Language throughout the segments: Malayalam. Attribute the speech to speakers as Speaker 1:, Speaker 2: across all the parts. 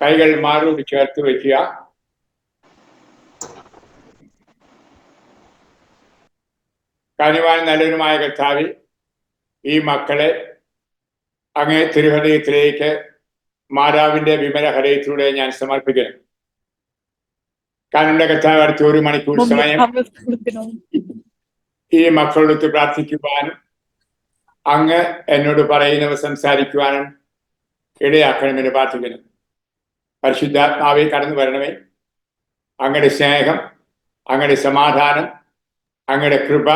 Speaker 1: കൈകൾ മാറോട് ചേർത്ത് വയ്ക്കുക. കനിവാൻ നല്ലവനുമായ കർത്താവിൽ ഈ മക്കളെ അങ്ങേ തിരുഹൃദയത്തിലേക്ക് മാതാവിന്റെ വിമല ഹൃദയത്തിലൂടെ ഞാൻ സമർപ്പിക്കുന്നു. കാരണം കർത്താവ് അടുത്ത 1 മണിക്കൂർ സമയം ഈ മക്കളോടൊത്ത് പ്രാർത്ഥിക്കുവാനും അങ്ങ് എന്നോട് പറയുന്നവ സംസാരിക്കുവാനും ഇടയാക്കണമെന്ന് പ്രാർത്ഥിക്കുന്നു. പരിശുദ്ധാത്മാവെ കടന്നു വരണമേ. അങ്ങയുടെ സ്നേഹം, അങ്ങയുടെ സമാധാനം, അങ്ങയുടെ കൃപ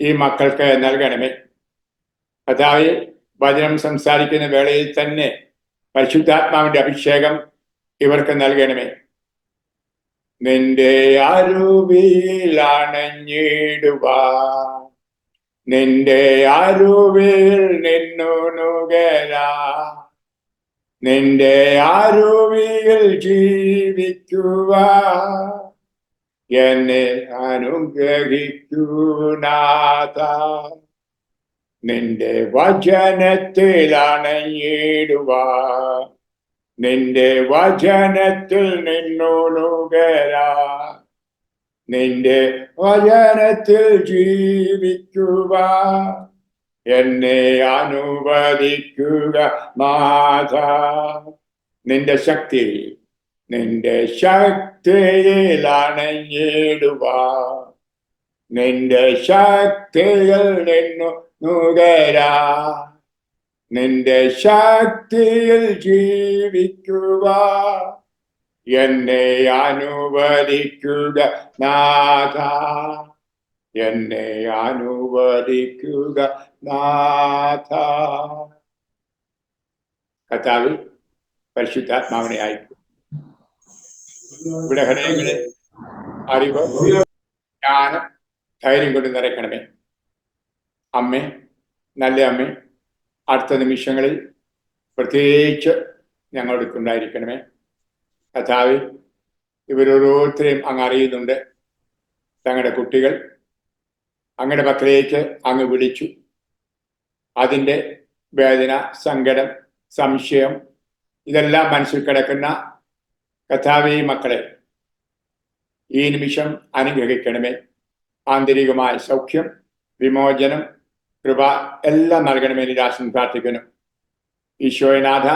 Speaker 1: ഈ മക്കൾക്ക് നൽകണമേ. കർത്താവേ, വചനം സംസാരിക്കുന്ന വേളയിൽ തന്നെ പരിശുദ്ധാത്മാവിന്റെ അഭിഷേകം ഇവർക്ക് നൽകണമേ. നിന്റെ അരുവിൽ അണഞ്ഞിടുവാൻ, നിന്റെ അരുവിൽ നിന്നു നുകരാൻ, നിന്റെ അരുവിൽ ജീവിക്കുവാൻ എന്നെ അനുഗ്രഹിക്കൂ നാഥ. നിന്റെ വചനത്തിൽ അണഞ്ഞിടുവാൻ, നിന്റെ വചനത്തിൽ നിന്നു നുകരാൻ, നിന്റെ വചനത്തിൽ ജീവിക്കുവാൻ എന്നെ അനുവദിക്കുക നാഥ. നിന്റെ ശക്തി, നിന്റെ ശക്തിയിൽ അണഞ്ഞിടുവാൻ, നിന്റെ ശക്തിയിൽ നിന്നു നുകരാൻ, നിന്റെ ശക്തിയിൽ ജീവിക്കുവാൻ എന്നെ അനുവദിക്കുക നാഥ, എന്നെ അനുവദിക്കുക നാഥ. കർത്താവിൽ പരിശുദ്ധാത്മാവിനെ അയക്കും. ഇവിടെ ഹൃദയങ്ങളെ അറിവ്, ജ്ഞാനം, ധൈര്യം കൊണ്ട് നിറയ്ക്കണമേ. അമ്മേ, നല്ല അമ്മേ, അടുത്ത നിമിഷങ്ങളിൽ പ്രത്യേകിച്ച് ഞങ്ങളോടൊത്തുണ്ടായിരിക്കണമേ. കർത്താവേ, ഇവരോരോരുത്തരെയും അങ്ങ് അറിയുന്നുണ്ട്. തങ്ങളുടെ കുട്ടികൾ അങ്ങയുടെ പക്കലേക്ക് അങ്ങ് വിളിച്ചു. അതിൻ്റെ വേദന, സങ്കടം, സംശയം ഇതെല്ലാം മനസ്സിൽ കിടക്കുന്ന കർത്താവേ മക്കളെ ഈ നിമിഷം അനുഗ്രഹിക്കണമേ. ആന്തരികമായ സൗഖ്യം, വിമോചനം, കൃപ എല്ലാം നൽകണമെന്ന് ദാസൻ പ്രാർത്ഥിക്കുന്നു. ഈശോനാഥ,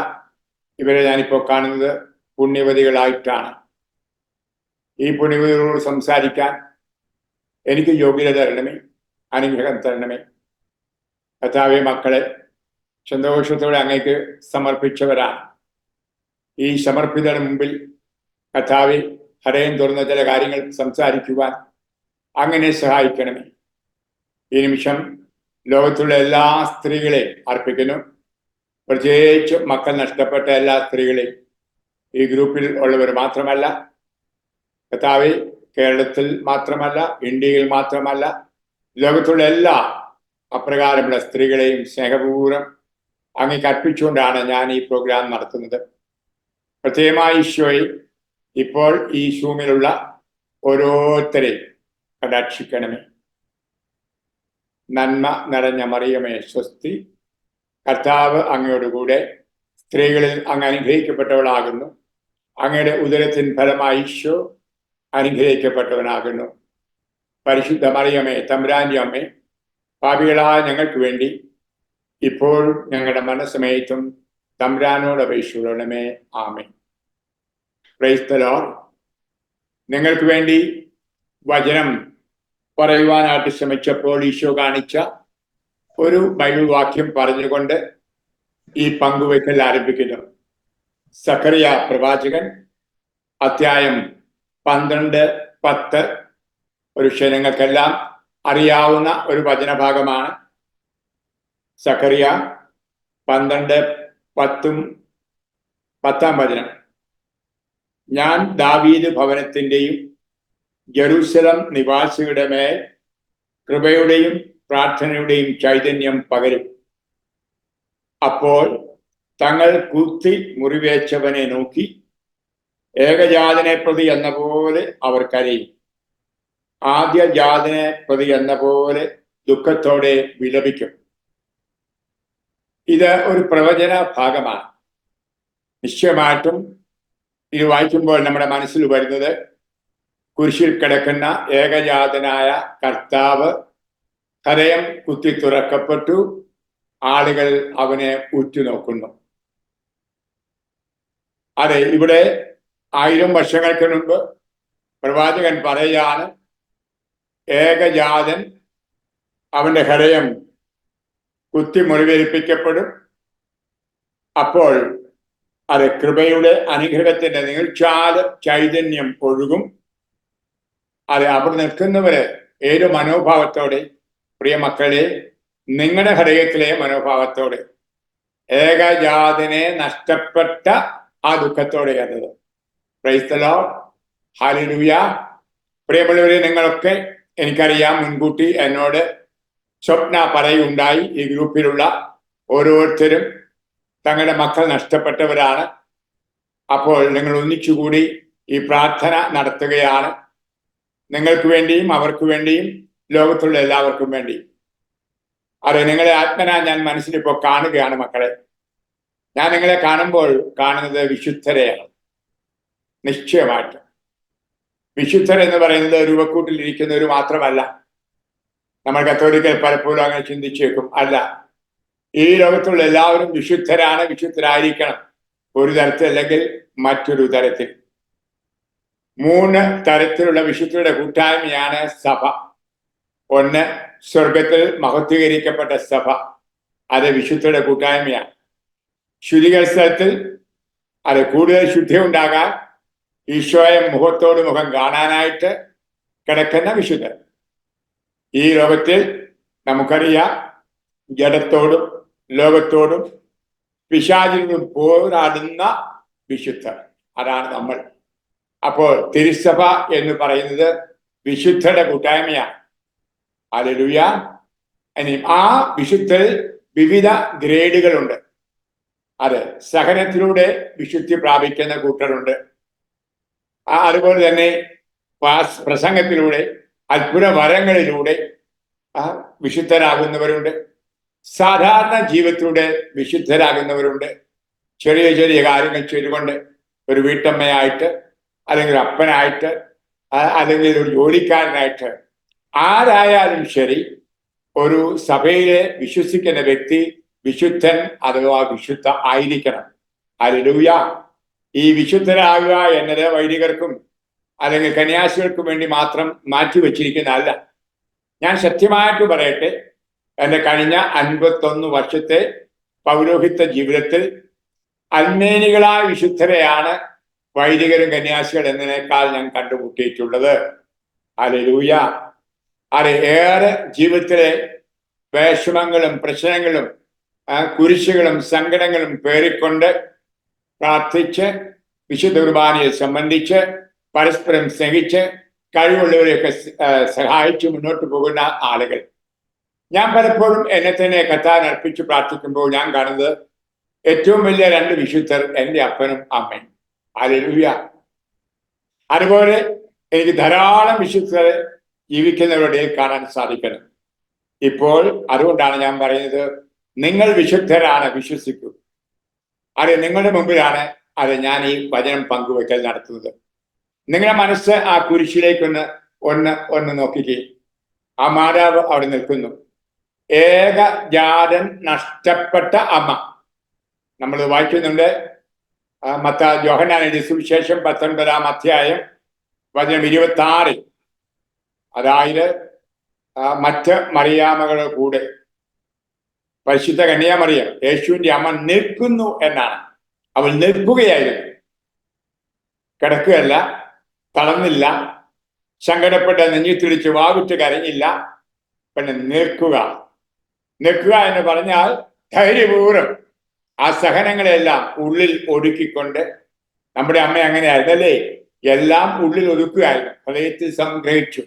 Speaker 1: ഇവരെ ഞാനിപ്പോൾ കാണുന്നത് പുണ്യവതികളായിട്ടാണ്. ഈ പുണ്യവതികളോട് സംസാരിക്കാൻ എനിക്ക് യോഗ്യത തരണമേ, അനുഗ്രഹം തരണമേ. കർത്താവേ, മക്കളെ സന്തോഷത്തോടെ അങ്ങേക്ക് സമർപ്പിച്ചവരാണ്. ഈ സമർപ്പിതയുടെ മുമ്പിൽ കർത്താവേ, ഹൃദയം തുറന്ന ചില കാര്യങ്ങൾ സംസാരിക്കുവാൻ അങ്ങനെ സഹായിക്കണമേ. ഈ നിമിഷം ലോകത്തുള്ള എല്ലാ സ്ത്രീകളെയും അർപ്പിക്കുന്നു. പ്രത്യേകിച്ച് മക്കൾ നഷ്ടപ്പെട്ട എല്ലാ സ്ത്രീകളെയും, ഈ ഗ്രൂപ്പിൽ ഉള്ളവർ മാത്രമല്ല, കർത്താവേ, കേരളത്തിൽ മാത്രമല്ല, ഇന്ത്യയിൽ മാത്രമല്ല, ലോകത്തുള്ള എല്ലാ അപ്രകാരമുള്ള സ്ത്രീകളെയും സ്നേഹപൂർവ്വം അങ്ങേക്ക് അർപ്പിച്ചുകൊണ്ടാണ് ഞാൻ ഈ പ്രോഗ്രാം നടത്തുന്നത്. പ്രത്യേകമായി ഈശോയെ ഇപ്പോൾ ഈ സൂമിലുള്ള ഓരോരുത്തരെയും കടാക്ഷിക്കണമേ. നന്മ നിറഞ്ഞ മറിയമേ സ്വസ്തി, കർത്താവ് അങ്ങയോടുകൂടെ സ്ത്രീകളിൽ അങ്ങ് അനുഗ്രഹിക്കപ്പെട്ടവളാകുന്നു. അങ്ങയുടെ ഉദരത്തിൻ ഫലമായി ഈശോ അനുഗ്രഹിക്കപ്പെട്ടവനാകുന്നു. പരിശുദ്ധ മറിയമേ, തമ്പുരാന്റെ അമ്മേ, പാപികളായ ഞങ്ങൾക്ക് വേണ്ടി ഇപ്പോൾ ഞങ്ങളുടെ മനസ്സമയത്തും തമ്പുരാനോട് അപേക്ഷിക്കണമേ. ആമേൻ. Praise the Lord. നിങ്ങൾക്ക് വേണ്ടി വചനം പറയുവാനായിട്ട് ശ്രമിച്ചപ്പോൾ ഈശോ കാണിച്ച ഒരു ബൈബിൾ വാക്യം പറഞ്ഞുകൊണ്ട് ഈ പങ്കുവയ്ക്കൽ ആരംഭിക്കുന്നു. സഖറിയ പ്രവാചകൻ അധ്യായം 12-10 ഒരു ക്ഷണങ്ങൾക്കെല്ലാം അറിയാവുന്ന ഒരു വചനഭാഗമാണ്. സഖറിയ 12-10 വചനം. ഞാൻ ദാവീദ് ഭവനത്തിൻ്റെയും ജെറൂസലം നിവാസികളുടെ മേൽ കൃപയുടെയും പ്രാർത്ഥനയുടെയും ചൈതന്യം പകരും. അപ്പോൾ തങ്ങൾ കുത്തി മുറിവേച്ചവനെ നോക്കി ഏകജാതനെ പ്രതി എന്ന പോലെ അവർ കരയും. ആദ്യജാതനെ പ്രതി എന്ന പോലെ ദുഃഖത്തോടെ വിലപിക്കും. ഇത് ഒരു പ്രവചന ഭാഗമാണ്. നിശ്ചയമായിട്ടും ഇത് വായിക്കുമ്പോൾ നമ്മുടെ മനസ്സിൽ വരുന്നത് കുരിശിൽ കിടക്കുന്ന ഏകജാതനായ കർത്താവ് ഹൃദയം കുത്തി തുറക്കപ്പെട്ടു, ആളുകൾ അവനെ ഉറ്റുനോക്കുന്നു. അതെ, ഇവിടെ 1000 വർഷങ്ങൾക്ക് മുൻപ് പ്രവാചകൻ പറയുകയാണ്, ഏകജാതൻ അവന്റെ ഹൃദയം കുത്തി മുറിവേൽപ്പിക്കപ്പെടും. അപ്പോൾ അത് കൃപയുടെ അനുഗ്രഹത്തിന്റെ നീർച്ചാൽ ചൈതന്യം ഒഴുകും. അത് അവിടെ നിൽക്കുന്നവര് ഏത് മനോഭാവത്തോടെ, പ്രിയ മക്കളെ, നിങ്ങളുടെ ഹൃദയത്തിലെ മനോഭാവത്തോടെ, ഏകജാതനെ നഷ്ടപ്പെട്ട ആ ദുഃഖത്തോടെ കണ്ടത്. Price the Lord, hallelujah. പ്രിയമുള്ളവരെ, നിങ്ങളൊക്കെ എനിക്കറിയാം മുൻകൂട്ടി എന്നോട് സ്വപ്ന പറയുണ്ടായി. ഈ ഗ്രൂപ്പിലുള്ള ഓരോരുത്തരും തങ്ങളുടെ മക്കൾ നഷ്ടപ്പെട്ടവരാണ്. അപ്പോൾ നിങ്ങൾ ഒന്നിച്ചുകൂടി ഈ പ്രാർത്ഥന നടത്തുകയാണ്. നിങ്ങൾക്ക് വേണ്ടിയും അവർക്ക് വേണ്ടിയും ലോകത്തുള്ള എല്ലാവർക്കും വേണ്ടി. അതെ, നിങ്ങളെ ആത്മന ഞാൻ മനസ്സിലിപ്പോൾ കാണുകയാണ് മക്കളെ. ഞാൻ നിങ്ങളെ കാണുമ്പോൾ കാണുന്നത് വിശുദ്ധരെയാണ്. നിശ്ചയമായിട്ട് വിശുദ്ധർ എന്ന് പറയുന്നത് രൂപക്കൂട്ടിലിരിക്കുന്നവർ മാത്രമല്ല. നമ്മൾ കത്തോലിക്കൽ പലപ്പോഴും അങ്ങനെ ചിന്തിച്ചേക്കും. അല്ല, ഈ ലോകത്തുള്ള എല്ലാവരും വിശുദ്ധരാണ്, വിശുദ്ധരായിരിക്കണം. ഒരു തരത്തിൽ അല്ലെങ്കിൽ മറ്റൊരു തരത്തിൽ. 3 തരത്തിലുള്ള വിശുദ്ധരുടെ കൂട്ടായ്മയാണ് സഭ. ഒന്ന്, സ്വർഗത്തിൽ മഹത്വീകരിക്കപ്പെട്ട സഭ, അത് വിശുദ്ധരുടെ കൂട്ടായ്മയാണ്. ശുദ്ധീകരണത്തിൽ അത് കൂടുതൽ ശുദ്ധി ഉണ്ടാകാൻ ഈശോയെ മുഖത്തോട് മുഖം കാണാനായിട്ട് കിടക്കുന്ന വിശുദ്ധർ. ഈ ലോകത്തിൽ നമുക്കറിയാം, ജഡത്തോടും ലോകത്തോടും പിശാചിനും പോരാടുന്ന വിശുദ്ധർ, അതാണ് നമ്മൾ. അപ്പോൾ തിരുസഭ എന്ന് പറയുന്നത് വിശുദ്ധരുടെ കൂട്ടായ്മയാണ്. ഹല്ലേലൂയ. ഇനി ആ വിശുദ്ധരിൽ വിവിധ ഗ്രേഡുകളുണ്ട്. അത് സഹനത്തിലൂടെ വിശുദ്ധി പ്രാപിക്കുന്ന കൂട്ടരുണ്ട്. അതുപോലെ തന്നെ പ്രസംഗത്തിലൂടെ, അത്ഭുത വരങ്ങളിലൂടെ വിശുദ്ധരാകുന്നവരുണ്ട്. സാധാരണ ജീവിതത്തിലൂടെ വിശുദ്ധരാകുന്നവരുണ്ട്. ചെറിയ ചെറിയ കാര്യങ്ങൾ ചെയ്തുകൊണ്ട് ഒരു വീട്ടമ്മയായിട്ട്, അല്ലെങ്കിൽ ഒരു അപ്പനായിട്ട്, അല്ലെങ്കിൽ ഒരു ജോലിക്കാരനായിട്ട്, ആരായാലും ശരി, ഒരു സഭയിലെ വിശ്വസിക്കുന്ന വ്യക്തി വിശുദ്ധൻ അഥവാ വിശുദ്ധ ആയിരിക്കണം. ഹല്ലേലൂയ. ഈ വിശുദ്ധരാകുക എന്നത് വൈദികർക്കും അല്ലെങ്കിൽ കന്യാസികൾക്കും വേണ്ടി മാത്രം മാറ്റിവെച്ചിരിക്കുന്നതല്ല. ഞാൻ സത്യമായിട്ട് പറയട്ടെ, എൻ്റെ കഴിഞ്ഞ 51 വർഷത്തെ പൗരോഹിത്യ ജീവിതത്തിൽ അൽമേനികളായ വിശുദ്ധരെയാണ് വൈദികരും കന്യാസികൾ എന്നതിനേക്കാൾ ഞാൻ കണ്ടുമുട്ടിയിട്ടുള്ളത്. ഹല്ലേലൂയ. അത് ഏറെ ജീവിതത്തിലെ വിഷമങ്ങളും പ്രശ്നങ്ങളും കുരിശുകളും സങ്കടങ്ങളും പേറിക്കൊണ്ട് പ്രാർത്ഥിച്ച് വിശുദ്ധ കുർബാനയെ സംബന്ധിച്ച് പരസ്പരം സ്നേഹിച്ച് കഴിവുള്ളവരെയൊക്കെ സഹായിച്ച് മുന്നോട്ട് പോകുന്ന ആളുകൾ. ഞാൻ പലപ്പോഴും എന്നെ തന്നെ കർത്താവിന് അർപ്പിച്ച് പ്രാർത്ഥിക്കുമ്പോൾ ഞാൻ കാണുന്നത് ഏറ്റവും വലിയ 2 വിശുദ്ധർ എൻ്റെ അപ്പനും അമ്മയും. ഹല്ലേലൂയ. അതുപോലെ എനിക്ക് ധാരാളം വിശുദ്ധരെ ജീവിക്കുന്നവരുടെ കാണാൻ സാധിക്കണം. ഇപ്പോൾ അതുകൊണ്ടാണ് ഞാൻ പറയുന്നത്, നിങ്ങൾ വിശുദ്ധരാണ്, വിശ്വസിക്കൂ. അത് നിങ്ങളുടെ മുമ്പിലാണ് അത് ഞാൻ ഈ വചനം പങ്കുവെക്കൽ നടത്തുന്നത്. നിങ്ങളുടെ മനസ്സ് ആ കുരിശിലേക്കൊന്ന് ഒന്ന് നോക്കിക്കേ. ആ മാതാവ് അവിടെ നിൽക്കുന്നു. ഏകജാതൻ നഷ്ടപ്പെട്ട അമ്മ. നമ്മൾ വായിക്കുന്നുണ്ട് യോഹന്നാൻ എഴുതിയ സുവിശേഷം 19-ാം അധ്യായം വചനം 26. അതായത് മറ്റ് മറിയാമകളുടെ കൂടെ പരിശുദ്ധ കന്യാമറിയം, യേശുവിന്റെ അമ്മ, നിൽക്കുന്നു എന്നാണ്. അവൾ നിൽക്കുകയായിരുന്നു, കിടക്കുകയല്ല, തളർന്നില്ല, സങ്കടപ്പെട്ട് നെഞ്ഞിത്തിടിച്ച് വാവിട്ട് കരഞ്ഞില്ല. പിന്നെ നിൽക്കുക. നിൽക്കുക എന്ന് പറഞ്ഞാൽ ധൈര്യപൂർവ്വം ആ സഹനങ്ങളെല്ലാം ഉള്ളിൽ ഒതുക്കിക്കൊണ്ട്, നമ്മുടെ അമ്മ അങ്ങനെയായിരുന്നല്ലേ, എല്ലാം ഉള്ളിൽ ഒതുക്കുകയായിരുന്നു, ഹൃദയത്തിൽ സംഗ്രഹിച്ചു.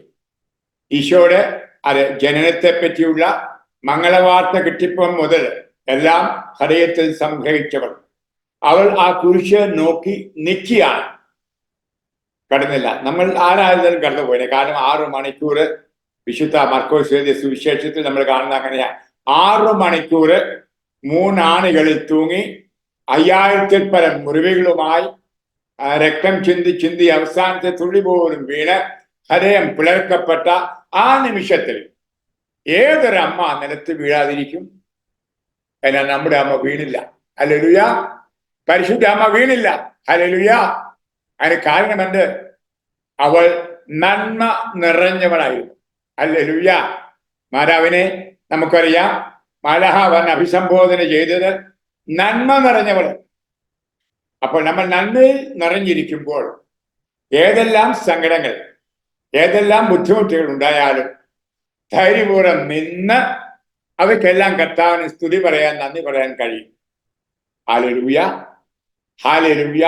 Speaker 1: ഈശോയുടെ അത് ജനനത്തെ പറ്റിയുള്ള മംഗളവാർത്ത കിട്ടിപ്പം മുതൽ എല്ലാം ഹൃദയത്തിൽ സംഗ്രഹിച്ചവൾ. അവൾ ആ കുരിശ് നോക്കി നിൽക്കുകയാണ്, കടന്നില്ല. നമ്മൾ ആരായാലും കടന്നുപോയി. കാരണം 6 മണിക്കൂർ വിശുദ്ധ മർക്കോസ് എഴുതിയ സുവിശേഷത്തിൽ നമ്മൾ കാണുന്ന അങ്ങനെയാ. 6 മണിക്കൂർ 3 ആണികളിൽ തൂങ്ങി 5000-ൽ പരം മുറിവുകളുമായി ആ രക്തം ചിന്തി അവസാനത്തെ തുള്ളി പോലും വീണ് ഹൃദയം പിളർക്കപ്പെട്ട ആ നിമിഷത്തിൽ ഏതൊരമ്മ നിലത്ത് വീഴാതിരിക്കും? എന്നാൽ നമ്മുടെ അമ്മ വീണില്ല. ഹല്ലേലൂയ. പരിശുദ്ധ അമ്മ വീണില്ല. ഹല്ലേലൂയ. അതിന് കാരണമെന്ത്? അവൾ നന്മ നിറഞ്ഞവളായിരുന്നു. ഹല്ലേലൂയ. മാതാവിനെ നമുക്കറിയാം, മാലാഖ വന്ന് അഭിസംബോധന ചെയ്തത് നന്മ നിറഞ്ഞവൾ. അപ്പോൾ നമ്മൾ നന്മയിൽ നിറഞ്ഞിരിക്കുമ്പോൾ ഏതെല്ലാം സങ്കടങ്ങൾ, ഏതെല്ലാം ബുദ്ധിമുട്ടുകൾ ഉണ്ടായാലും ധൈര്യപൂർവ്വം നിന്ന് അവയ്ക്കെല്ലാം കർത്താവിന് സ്തുതി പറയാൻ, നന്ദി പറയാൻ കഴിയും. Hallelujah, hallelujah.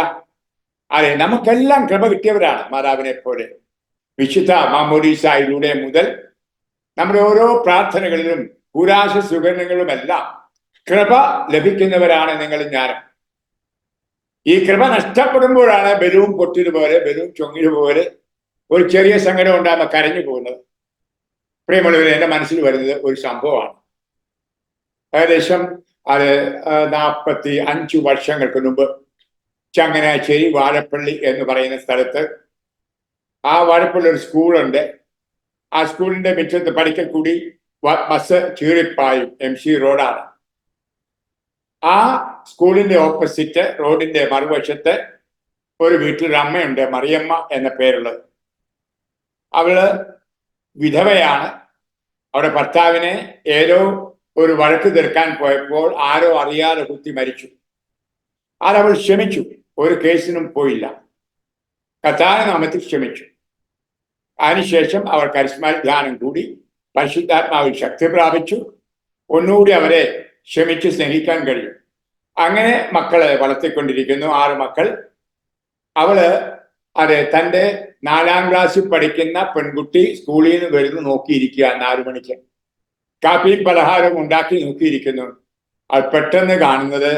Speaker 1: അതെ, നമുക്കെല്ലാം കൃപ കിട്ടിയവരാണ് മാതാവിനെ പോലെ. വിശുദ്ധ മാമോദീസായിലൂടെ മുതൽ നമ്മുടെ ഓരോ പ്രാർത്ഥനകളിലും കൂരാശ സുഗന്ധങ്ങളുമെല്ലാം കൃപ ലഭിക്കുന്നവരാണ് നിങ്ങളും ഞാനും. ഈ കൃപ നഷ്ടപ്പെടുമ്പോഴാണ് ബലൂൺ പൊട്ടിയതുപോലെ, ബലൂൺ ചൊങ്ങിയതുപോലെ ഒരു ചെറിയ സങ്കടം ഉണ്ടാകുമ്പോൾ കരഞ്ഞു പോകുന്നത്. പ്രിയമുള്ളവരെ, എൻ്റെ മനസ്സിൽ വരുന്നത് ഒരു സംഭവമാണ്. ഏകദേശം 45 വർഷങ്ങൾക്ക് മുമ്പ് ചങ്ങനാശ്ശേരി വാഴപ്പള്ളി എന്ന് പറയുന്ന സ്ഥലത്ത്, ആ വാഴപ്പള്ളി ഒരു സ്കൂളുണ്ട്. ആ സ്കൂളിന്റെ മുറ്റത്ത് പടിക്കൽ കൂടി ബസ് ചീറിപ്പായും. MC റോഡാണ്. ആ സ്കൂളിന്റെ ഓപ്പോസിറ്റ് റോഡിന്റെ മറുവശത്ത് ഒരു വീട്ടിലൊരു അമ്മയുണ്ട്, മറിയമ്മ എന്ന പേരുള്ളത്. അവള് വിധവയാണ്. അവരുടെ ഭർത്താവിനെ ഏതോ ഒരു വഴക്ക് തീർക്കാൻ പോയപ്പോൾ ആരോ അറിയാതെ കുത്തി മരിച്ചു. അതവൾ ക്ഷമിച്ചു, ഒരു കേസിനും പോയില്ല. കർത്താവിന്റെ നാമത്തിൽ ക്ഷമിച്ചു. അതിനുശേഷം അവർ കരിസ്മാറ്റിക് ധ്യാനം കൂടി, പരിശുദ്ധാത്മാവിൽ ശക്തി പ്രാപിച്ചു. ഒന്നുകൂടി അവരെ ക്ഷമിച്ച് സ്നേഹിക്കാൻ കഴിയും. അങ്ങനെ മക്കളെ വളർത്തിക്കൊണ്ടിരിക്കുന്നു, 6 മക്കൾ. അവള് തൻ്റെ 4ാം ക്ലാസ്സിൽ പഠിക്കുന്ന പെൺകുട്ടി സ്കൂളിൽ നിന്ന് വരുന്നു നോക്കിയിരിക്കുക. 4 മണിക്ക് കാപ്പിയും പലഹാരവും ഉണ്ടാക്കി നോക്കിയിരിക്കുന്നു. അവൾ പെട്ടെന്ന് കാണുന്നത്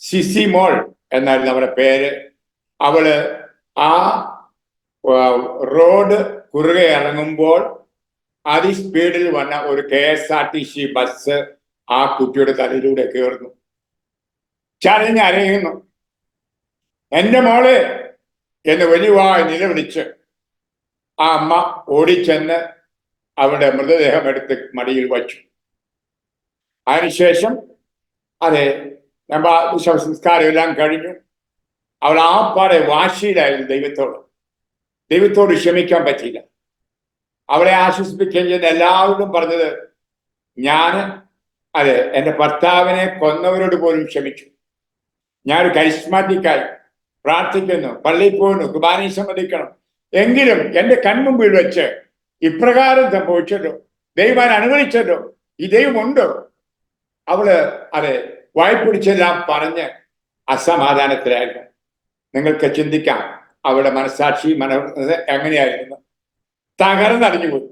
Speaker 1: സിസി മോൾ എന്നായിരുന്നു അവരുടെ പേര്. അവള് ആ റോഡ് കുറുകെ ഇറങ്ങുമ്പോൾ അതിസ്പീഡിൽ വന്ന ഒരു KSRTC ബസ് ആ കുട്ടിയുടെ തലയിലൂടെ കയറുന്നു. ചരഞ്ഞരയുന്നു. എൻ്റെ മോളെ എന്ന് വലിയവായി നിലവിളിച്ച് ആ അമ്മ ഓടിച്ചെന്ന് അവരുടെ മൃതദേഹം എടുത്ത് മടിയിൽ വച്ചു. അതിനുശേഷം സംസ്കാരം എല്ലാം കഴിഞ്ഞു. അവൾ ആപ്പാടെ വാശിയിലായിരുന്നു ദൈവത്തോട് ക്ഷമിക്കാൻ പറ്റിയില്ല. അവളെ ആശ്വസിപ്പിക്കുകയും ചെയ്യുന്ന എല്ലാവരോടും പറഞ്ഞത്, ഞാൻ എൻ്റെ ഭർത്താവിനെ കൊന്നവരോട് പോലും ക്ഷമിച്ചു. ഞാനൊരു കരിസ്മാറ്റിക്കായി പ്രാർത്ഥിക്കുന്നു, പള്ളിയിൽ പോകുന്നു, കുർബാനയിൽ സംബന്ധിക്കണം, എങ്കിലും എൻ്റെ കൺമുമ്പിൽ വെച്ച് ഇപ്രകാരം സംഭവിച്ചല്ലോ, ദൈവം അനുവദിച്ചല്ലോ, ഈ ദൈവമുണ്ടോ? അവള് വായ്പിടിച്ചെല്ലാം പറഞ്ഞ് അസമാധാനത്തിലായിരുന്നു. നിങ്ങൾക്ക് ചിന്തിക്കാം അവളുടെ മനസാക്ഷി എങ്ങനെയായിരുന്നു. തകർന്നറിഞ്ഞുപോയി.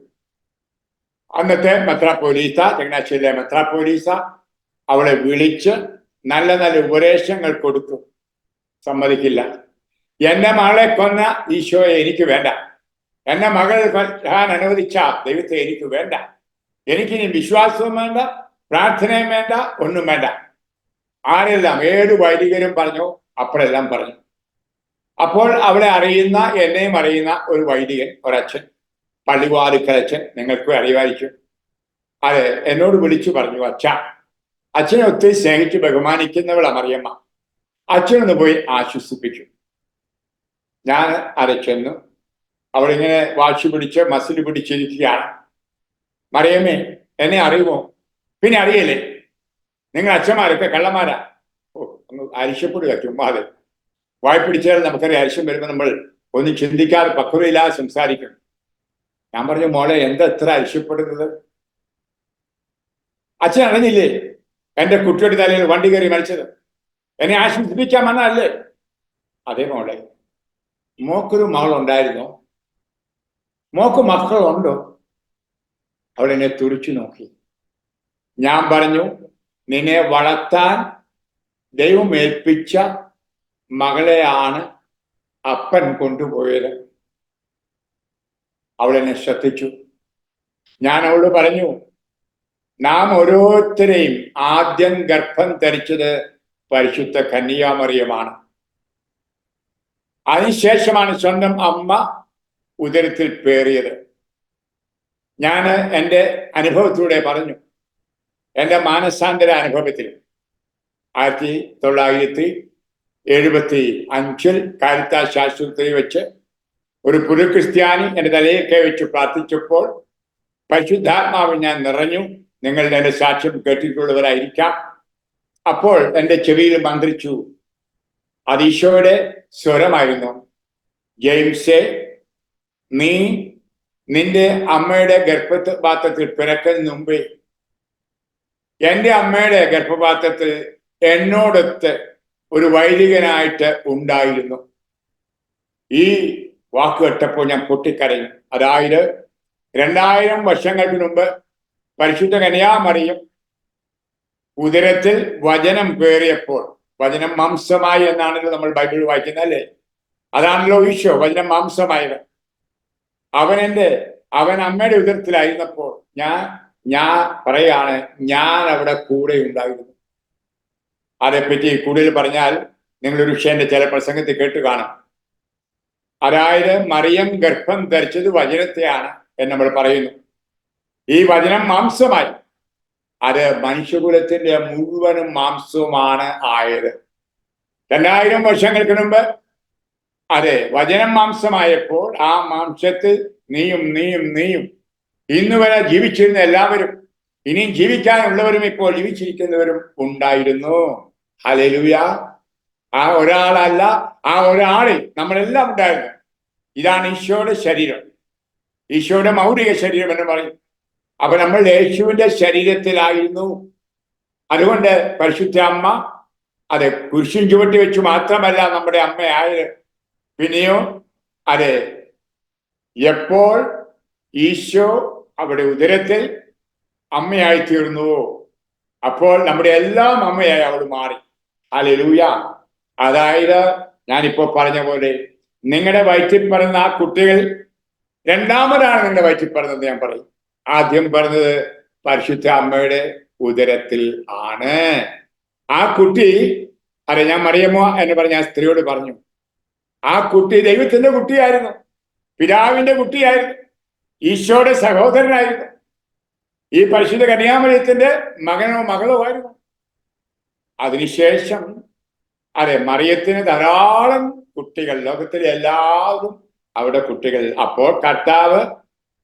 Speaker 1: അന്നത്തെ മെത്രാപ്പോലീസ, ചങ്ങനാശ്ശേരിയിലെ മെത്രാപ്പോലീസ അവളെ വിളിച്ച് നല്ല നല്ല ഉപദേശങ്ങൾ കൊടുത്തു. സമ്മതിക്കില്ല. എന്റെ മകളെ കൊന്ന ഈശോയെ എനിക്ക് വേണ്ട, എന്നെ മകൾ ഞാൻ അനുവദിച്ച ദൈവത്തെ എനിക്ക് വേണ്ട, എനിക്കിനി വിശ്വാസവും വേണ്ട, പ്രാർത്ഥനയും വേണ്ട, ഒന്നും വേണ്ട. ആരെല്ലാം ഏത് വൈദികരും പറഞ്ഞു, അപ്പോഴെല്ലാം പറഞ്ഞു. അപ്പോൾ അവളെ അറിയുന്ന, എന്നെയും അറിയുന്ന ഒരു വൈദികൻ, ഒരച്ഛൻ, പള്ളിവാതിക്കലച്ഛൻ, നിങ്ങൾക്കും അറിയുമായിരിക്കും, എന്നോട് വിളിച്ചു പറഞ്ഞു, അച്ഛനെ ഒത്തിരി സ്നേഹിച്ച് ബഹുമാനിക്കുന്നവളാ മറിയമ്മ, അച്ഛനൊന്ന് പോയി ആശ്വസിപ്പിച്ചു. ഞാൻ ചെന്നു. അവളിങ്ങനെ വാശി പിടിച്ച് മസിൽ പിടിച്ചിരിക്കുകയാണ്. മറിയമ്മേ, എന്നെ അറിയുമോ? പിന്നെ അറിയല്ലേ, നിങ്ങൾ അച്ഛന്മാരൊക്കെ കള്ളന്മാരാ. ഒന്ന് അരിശപ്പെടുക ചുമ്മാതെ. വായ്പിടിച്ചാൽ നമുക്കറിയാം, അരിശം വരുമ്പോൾ നമ്മൾ ഒന്നും ചിന്തിക്കാതെ പക്വതയില്ലാതെ സംസാരിക്കണം. ഞാൻ പറഞ്ഞു, മോളെ എന്താ എത്ര അരിശപ്പെടുന്നത്? അച്ഛൻ അറിഞ്ഞില്ലേ എൻ്റെ കുട്ടിയുടെ തലയിൽ വണ്ടി കയറി മരിച്ചത്? എന്നെ ആശ്വസിപ്പിക്കാൻ വന്നതല്ലേ? അതേ മോളെ, മോക്കൊരു മകളുണ്ടായിരുന്നോ? മോക്ക് മക്കളുണ്ടോ? അവളെന്നെ തുറിച്ചു നോക്കി. ഞാൻ പറഞ്ഞു, നിന്നെ വളർത്താൻ ദൈവം ഏൽപ്പിച്ച മകളെയാണ് അപ്പൻ കൊണ്ടുപോയത്. അവളെന്നെ ശ്രദ്ധിച്ചു. ഞാൻ അവളോട് പറഞ്ഞു, നാം ഓരോരുത്തരെയും ആദ്യം ഗർഭം ധരിച്ചത് പരിശുദ്ധ കന്യാമറിയമാണ്. അതിനുശേഷമാണ് സ്വന്തം അമ്മ ഉദരത്തിൽ പേറിയത്. ഞാൻ എൻ്റെ അനുഭവത്തിലൂടെ പറഞ്ഞു. എൻ്റെ മാനസാന്തര അനുഭവത്തിൽ 1975 കാരിത്താസ് ആശുപത്രിയിൽ വെച്ച് ഒരു പുതു ക്രിസ്ത്യാനി എൻ്റെ തലയൊക്കെ വെച്ച് പ്രാർത്ഥിച്ചപ്പോൾ പരിശുദ്ധാത്മാവ് ഞാൻ നിറഞ്ഞു. നിങ്ങളുടെ എൻ്റെ സാക്ഷ്യം കേട്ടിട്ടുള്ളവരായിരിക്കാം. അപ്പോൾ എൻ്റെ ചെവിയിൽ മന്ത്രിച്ചു. അത് ഈശോയുടെ സ്വരമായിരുന്നു. ജെയിംസെ, നീ നിന്റെ അമ്മയുടെ ഗർഭപാത്രത്തിൽ പിറക്കുന്നതിന് മുമ്പേ എൻ്റെ അമ്മയുടെ ഗർഭപാത്രത്തിൽ എന്നോടൊത്ത് ഒരു വൈദികനായിട്ട് ഉണ്ടായിരുന്നു. ഈ വാക്ക് കേട്ടപ്പോൾ ഞാൻ പൊട്ടിക്കരഞ്ഞു. അതായത് 2000 വർഷങ്ങൾക്ക് മുമ്പ് പരിശുദ്ധ കന്യാമറിയം ഉദരത്തിൽ വചനം കയറിയപ്പോൾ, വചനം മാംസമായി എന്നാണല്ലോ നമ്മൾ ബൈബിൾ വായിക്കുന്നത്, അല്ലേ? അതാണല്ലോ ഈശോ, വചനം മാംസമായത്. അവൻ അമ്മയുടെ ഉദരത്തിലായിരുന്നപ്പോൾ ഞാൻ പറയാണ്, ഞാൻ അവിടെ കൂടെ ഉണ്ടായിരുന്നു. അതേപ്പറ്റി കൂടുതൽ പറഞ്ഞാൽ നിങ്ങളൊരു വിഷയന്റെ ചില പ്രസംഗത്തിൽ കേട്ട് കാണാം. അതായത് മറിയം ഗർഭം ധരിച്ചത് വചനത്തെയാണ് എന്ന് നമ്മൾ പറയുന്നു. ഈ വചനം മാംസമായി. അത് മനുഷ്യകുലത്തിന്റെ മുഴുവനും മാംസവുമാണ് ആയത്. 2000 വർഷങ്ങൾക്ക് മുമ്പ് അതെ വചനം മാംസമായപ്പോൾ ആ മാംസത്തിൽ നീയും നീയും നീയും ഇന്ന് വരെ ജീവിച്ചിരുന്ന എല്ലാവരും, ഇനിയും ജീവിക്കാനുള്ളവരും, ഇപ്പോൾ ജീവിച്ചിരിക്കുന്നവരും ഉണ്ടായിരുന്നു. ഹല്ലേലൂയ. ആ ഒരാളല്ല, ആ ഒരാളിൽ നമ്മളെല്ലാം ഉണ്ടായിരുന്നു. ഇതാണ് ഈശോയുടെ ശരീരം, ഈശോയുടെ മൗലിക ശരീരം എന്ന് പറയും. അപ്പൊ നമ്മൾ യേശുവിന്റെ ശരീരത്തിലായിരുന്നു. അതുകൊണ്ട് പരിശുദ്ധ അമ്മ അതെ കുരിശിൻ ചുവട്ടി വെച്ച് മാത്രമല്ല നമ്മുടെ അമ്മയായത്. പിന്നെയോ അതെ എപ്പോൾ ഈശോ അവിടെ ഉദരത്തിൽ അമ്മയായി തീർന്നുവോ അപ്പോൾ നമ്മുടെ എല്ലാം അമ്മയായി അവൾ മാറി. ഹല്ലേലൂയ. അതായത് ഞാനിപ്പോ പറഞ്ഞ പോലെ നിങ്ങളുടെ വയറ്റിൽ പറഞ്ഞ ആ കുട്ടികൾ രണ്ടാമതാണ് നിങ്ങളുടെ വയറ്റിൽ പറഞ്ഞത് ഞാൻ പറയും. ആദ്യം പറഞ്ഞത് പരിശുദ്ധ അമ്മയുടെ ഉദരത്തിൽ ആണ്. ആ കുട്ടി അതെ ഞാൻ മറിയമോ എന്ന് പറഞ്ഞ ആ സ്ത്രീയോട് പറഞ്ഞു, ആ കുട്ടി ദൈവത്തിന്റെ കുട്ടിയായിരുന്നു, പിതാവിന്റെ കുട്ടിയായിരുന്നു, ഈശോയുടെ സഹോദരനായിരുന്നു, ഈ പരിശുദ്ധ കന്യാമറിയത്തിന്റെ മകനോ മകളോ ആയിരുന്നു. അതിനുശേഷം അതെ മറിയത്തിന് ധാരാളം കുട്ടികൾ, ലോകത്തിലെ എല്ലാവരും അവിടെ കുട്ടികൾ. അപ്പോൾ കർത്താവ്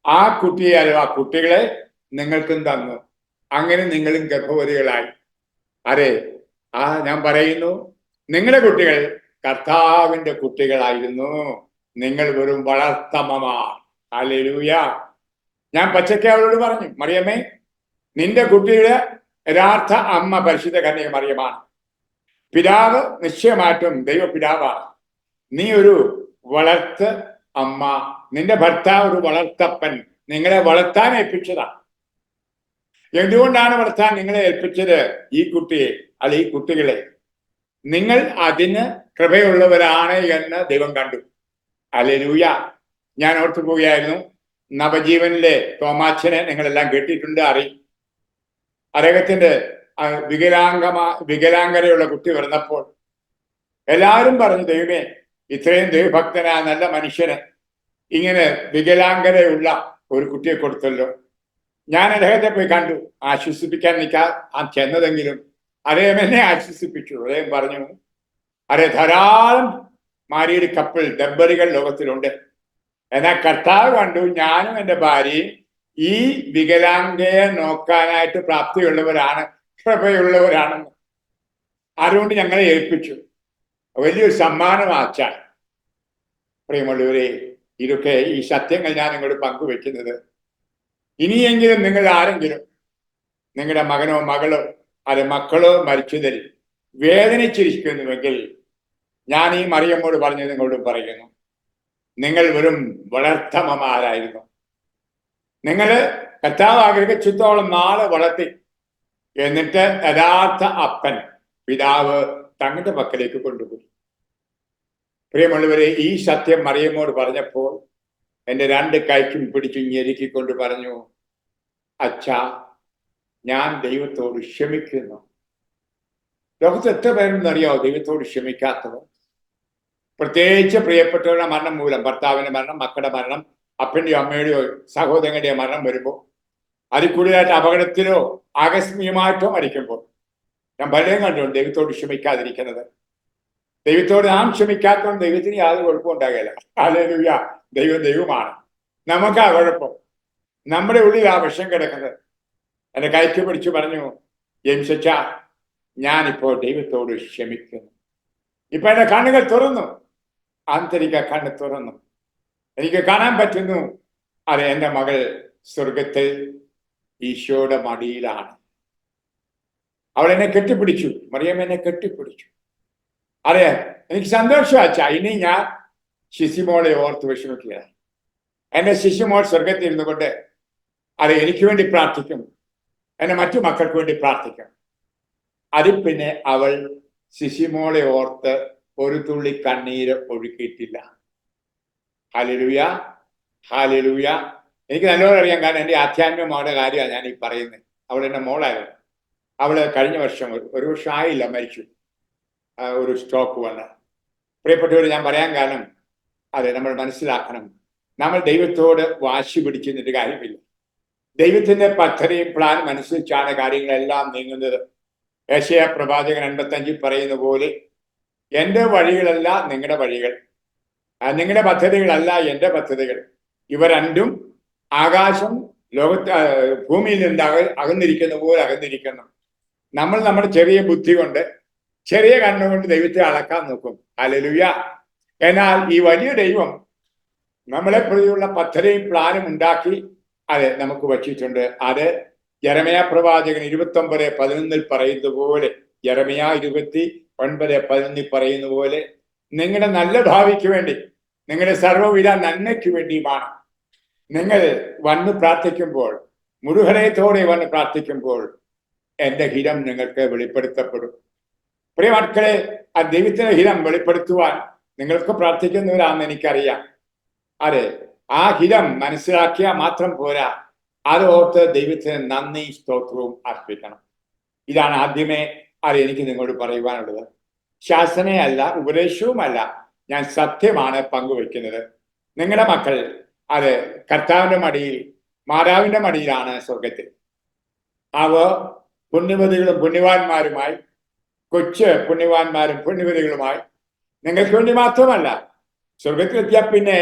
Speaker 1: ആ കുട്ടിയെ ആ കുട്ടികളെ നിങ്ങൾക്കും തന്നു. അങ്ങനെ നിങ്ങളും ഗർഭവതികളായി. അതെ ഞാൻ പറയുന്നു, നിങ്ങളുടെ കുട്ടികൾ കർത്താവിന്റെ കുട്ടികളായിരുന്നു. നിങ്ങൾ വെറും വളർത്തമ്മമാർ. ഹല്ലേലൂയ. ഞാൻ പച്ചയ്ക്ക് അവളോട് പറഞ്ഞു, മറിയമ്മേ, നിന്റെ കുട്ടിയുടെ യഥാർത്ഥ അമ്മ പരിശുദ്ധ കന്യക മറിയമാണ്. പിതാവ് നിശ്ചയമായിട്ടും ദൈവപിതാവാണ്. നീ ഒരു വളർത്ത് അമ്മ, നിന്റെ ഭർത്താവ് ഒരു വളർത്തപ്പൻ. നിങ്ങളെ വളർത്താൻ ഏൽപ്പിച്ചതാ. എന്തുകൊണ്ടാണ് വളർത്താൻ നിങ്ങളെ ഏൽപ്പിച്ചത്? ഈ കുട്ടിയെ അല്ല ഈ കുട്ടികളെ നിങ്ങൾ അതിന് കൃപയുള്ളവരാണ് എന്ന് ദൈവം കണ്ടു. ഹല്ലേലൂയ. ഞാൻ ഓർത്തു പോവുകയായിരുന്നു, നവജീവനിലെ തോമാച്ചനെ നിങ്ങളെല്ലാം കേട്ടിട്ടുണ്ട്, അറിയും. അദ്ദേഹത്തിന്റെ വികലാംഗതയുള്ള കുട്ടി വരുന്നപ്പോൾ എല്ലാവരും പറഞ്ഞു, ദൈവമേ, ഇത്രയും ദൈവഭക്തനായ നല്ല മനുഷ്യന് ഇങ്ങനെ വികലാംഗതയുള്ള ഒരു കുട്ടിയെ കൊടുത്തല്ലോ. ഞാൻ അദ്ദേഹത്തെ പോയി കണ്ടു, ആശ്വസിപ്പിക്കാൻ ചെന്നതെങ്കിലും അദ്ദേഹം എന്നെ ആശ്വസിപ്പിച്ചു. അദ്ദേഹം പറഞ്ഞു, ധാരാളം മാരീഡ് കപ്പിൾ ദമ്പതികൾ ലോകത്തിലുണ്ട്, എന്നാൽ കർത്താവ് കണ്ടു ഞാനും എൻ്റെ ഭാര്യയും ഈ വികലാംഗയെ നോക്കാനായിട്ട് പ്രാപ്തിയുള്ളവരാണ്, കൃപയുള്ളവരാണെന്ന്. അതുകൊണ്ട് ഞങ്ങളെ ഏൽപ്പിച്ചു. വലിയൊരു സമ്മാനമാച്ചാൽ. പ്രിയമുള്ളവരെ, ഇതൊക്കെ ഈ സത്യങ്ങൾ ഞാൻ നിങ്ങളോട് പങ്കുവെക്കുന്നത് ഇനിയെങ്കിലും നിങ്ങൾ ആരെങ്കിലും നിങ്ങളുടെ മകനോ മകളോ അല്ലെ മക്കളോ മരിച്ചതിൽ വേദനിച്ചിരിക്കുന്നുവെങ്കിൽ ഞാൻ ഈ മറിയമ്മോട് പറഞ്ഞ് നിങ്ങളോട് പറയുന്നു, നിങ്ങൾ വെറും വളർത്തമ്മമാരായിരുന്നു. നിങ്ങൾ കർത്താവ് ആഗ്രഹിച്ചിടത്തോളം നാളെ വളർത്തി, എന്നിട്ട് യഥാർത്ഥ അപ്പൻ പിതാവ് തങ്ങളുടെ പക്കലേക്ക് കൊണ്ടുപോയി. പ്രിയമുള്ളവരെ, ഈ സത്യം മറിയമ്മോട് പറഞ്ഞപ്പോൾ എൻ്റെ 2 കൈക്കും പിടിച്ചു ഞെരുക്കിക്കൊണ്ട് പറഞ്ഞു, അച്ഛാ, ഞാൻ ദൈവത്തോട് ക്ഷമിക്കുന്നു. ലോകത്ത് എത്ര പേരുണ്ടെന്നറിയാവോ ദൈവത്തോട് ക്ഷമിക്കാത്തവർ? പ്രത്യേകിച്ച് പ്രിയപ്പെട്ടവരുടെ മരണം മൂലം, ഭർത്താവിന്റെ മരണം, മക്കളുടെ മരണം, അപ്പന്റെയോ അമ്മയുടെയോ സഹോദരങ്ങളുടെയോ മരണം വരുമ്പോൾ, അതിൽ കൂടുതലായിട്ട് അപകടത്തിലോ ആകസ്മികമായിട്ടോ മരിക്കുമ്പോൾ ഞാൻ പലരും കണ്ടുകൊണ്ട് ദൈവത്തോട് ക്ഷമിക്കാതിരിക്കുന്നത്. ദൈവത്തോട് നാം ക്ഷമിക്കാത്തതുകൊണ്ട് ദൈവത്തിന് യാതൊരു കുഴപ്പം ഉണ്ടാകില്ല. ഹല്ലേലൂയ. ദൈവമാണ്. നമുക്കാ കുഴപ്പം. നമ്മുടെ ഉള്ളിൽ ആ വിഷം കിടക്കുന്നത്. എന്റെ കൈക്ക് പിടിച്ചു പറഞ്ഞു, ജെയിംസ് അച്ഛാ, ഞാനിപ്പോൾ ദൈവത്തോട് ക്ഷമിക്കുന്നു. ഇപ്പൊ എന്റെ കണ്ണുകൾ തുറന്നു, ആന്തരിക കണ്ണ് തുറന്നു. എനിക്ക് കാണാൻ പറ്റുന്നു, അതെ, എന്റെ മകൾ സ്വർഗത്തിൽ ഈശോയുടെ മടിയിലാണ്. അവൾ എന്നെ കെട്ടിപ്പിടിച്ചു, മറിയം എന്നെ കെട്ടിപ്പിടിച്ചു. അതെ, എനിക്ക് സന്തോഷമാച്ചാ. ഇനി ഞാൻ ശിശുമോളെ ഓർത്ത് വിഷമിക്കുകയാണ്. എന്റെ ശിശുമോൾ സ്വർഗത്തിൽ ഇരുന്നു കൊണ്ട് അത് എനിക്ക് വേണ്ടി പ്രാർത്ഥിക്കും, എന്നെ മറ്റു മക്കൾക്ക് വേണ്ടി പ്രാർത്ഥിക്കും. അതിൽ പിന്നെ അവൾ ശിശുമോളെ ഓർത്ത് ഒരു തുള്ളി കണ്ണീര് ഒഴുക്കിയിട്ടില്ല. Hallelujah, hallelujah. എനിക്ക് നല്ലോണം അറിയാം, കാരണം എൻ്റെ ആധ്യാത്മിക മോളുടെ കാര്യമാണ് ഞാൻ ഈ പറയുന്നത്. അവൾ എൻ്റെ മോളായിരുന്നു. അവള് കഴിഞ്ഞ വർഷം, ഒരു വർഷം ആയില്ല, മരിച്ചു. ഒരു സ്ട്രോക്ക് വന്ന്. പ്രിയപ്പെട്ടവർ, ഞാൻ പറയാൻ കാരണം, അതെ, നമ്മൾ മനസ്സിലാക്കണം, നമ്മൾ ദൈവത്തോട് വാശി പിടിച്ചിരുന്നിട്ട് കാര്യമില്ല. ദൈവത്തിന്റെ പദ്ധതിയും പ്ലാനും അനുസരിച്ചാണ് കാര്യങ്ങളെല്ലാം നീങ്ങുന്നത്. യെശയ്യാ പ്രവാചകൻ 55 പറയുന്ന പോലെ, എൻ്റെ വഴികളല്ല നിങ്ങളുടെ വഴികൾ, നിങ്ങളുടെ പദ്ധതികളല്ല എൻ്റെ പദ്ധതികൾ. ഇവ രണ്ടും ആകാശം ഭൂമിയിൽ നിന്ന് അകന്നിരിക്കുന്ന പോലെ അകന്നിരിക്കുന്നു. നമ്മൾ നമ്മുടെ ചെറിയ ബുദ്ധി കൊണ്ട്, ചെറിയ കണ്ണുകൊണ്ട് ദൈവത്തെ അളക്കാൻ നോക്കും. ഹല്ലേലൂയ. എന്നാൽ ഈ വലിയ ദൈവം നമ്മളെ പ്രതിയുള്ള പദ്ധതിയും പ്ലാനും ഉണ്ടാക്കി അത് നമുക്ക് വച്ചിട്ടുണ്ട്. അത് യെരമ്യാ പ്രവാചകൻ 29:11 പറയുന്ന പോലെ, യെരമ്യാ 29:11 പറയുന്ന പോലെ, നിങ്ങളുടെ നല്ല ഭാവിക്ക് വേണ്ടി, നിങ്ങളുടെ സർവ്വവിധ നന്മയ്ക്ക് വേണ്ടിയുമാണ്. നിങ്ങൾ വന്ന് പ്രാർത്ഥിക്കുമ്പോൾ, മുഴുഹൃദയത്തോടെ വന്ന് പ്രാർത്ഥിക്കുമ്പോൾ എൻ്റെ ഹിതം നിങ്ങൾക്ക് വെളിപ്പെടുത്തപ്പെടും. പ്രിയ മക്കളെ, ആ ദൈവത്തിന്റെ ഹിതം വെളിപ്പെടുത്തുവാൻ നിങ്ങൾക്ക് പ്രാർത്ഥിക്കുന്നവരാണെന്ന് എനിക്കറിയാം. അതെ, ആ ഹിതം മനസ്സിലാക്കിയാൽ മാത്രം പോരാ, അത് ഓർത്ത് ദൈവത്തിന് നന്ദി സ്തോത്രവും അർപ്പിക്കണം. ഇതാണ് ആദ്യമേ എനിക്ക് നിങ്ങളോട് പറയുവാനുള്ളത്. ശാസനയല്ല, ഉപദേശവുമല്ല, ഞാൻ സത്യമാണ് പങ്കുവയ്ക്കുന്നത്. നിങ്ങളുടെ മക്കൾ അത് കർത്താവിന്റെ മടിയിൽ, മാതാവിന്റെ മടിയിലാണ് സ്വർഗത്തിൽ. അവ പുണ്യവതികളും പുണ്യവാന്മാരുമായി, കൊച്ചു പുണ്യവാന്മാരും പുണ്യവതികളുമായി, നിങ്ങൾക്ക് വേണ്ടി മാത്രമല്ല, സ്വർഗത്തിലെത്തിയാൽ പിന്നെ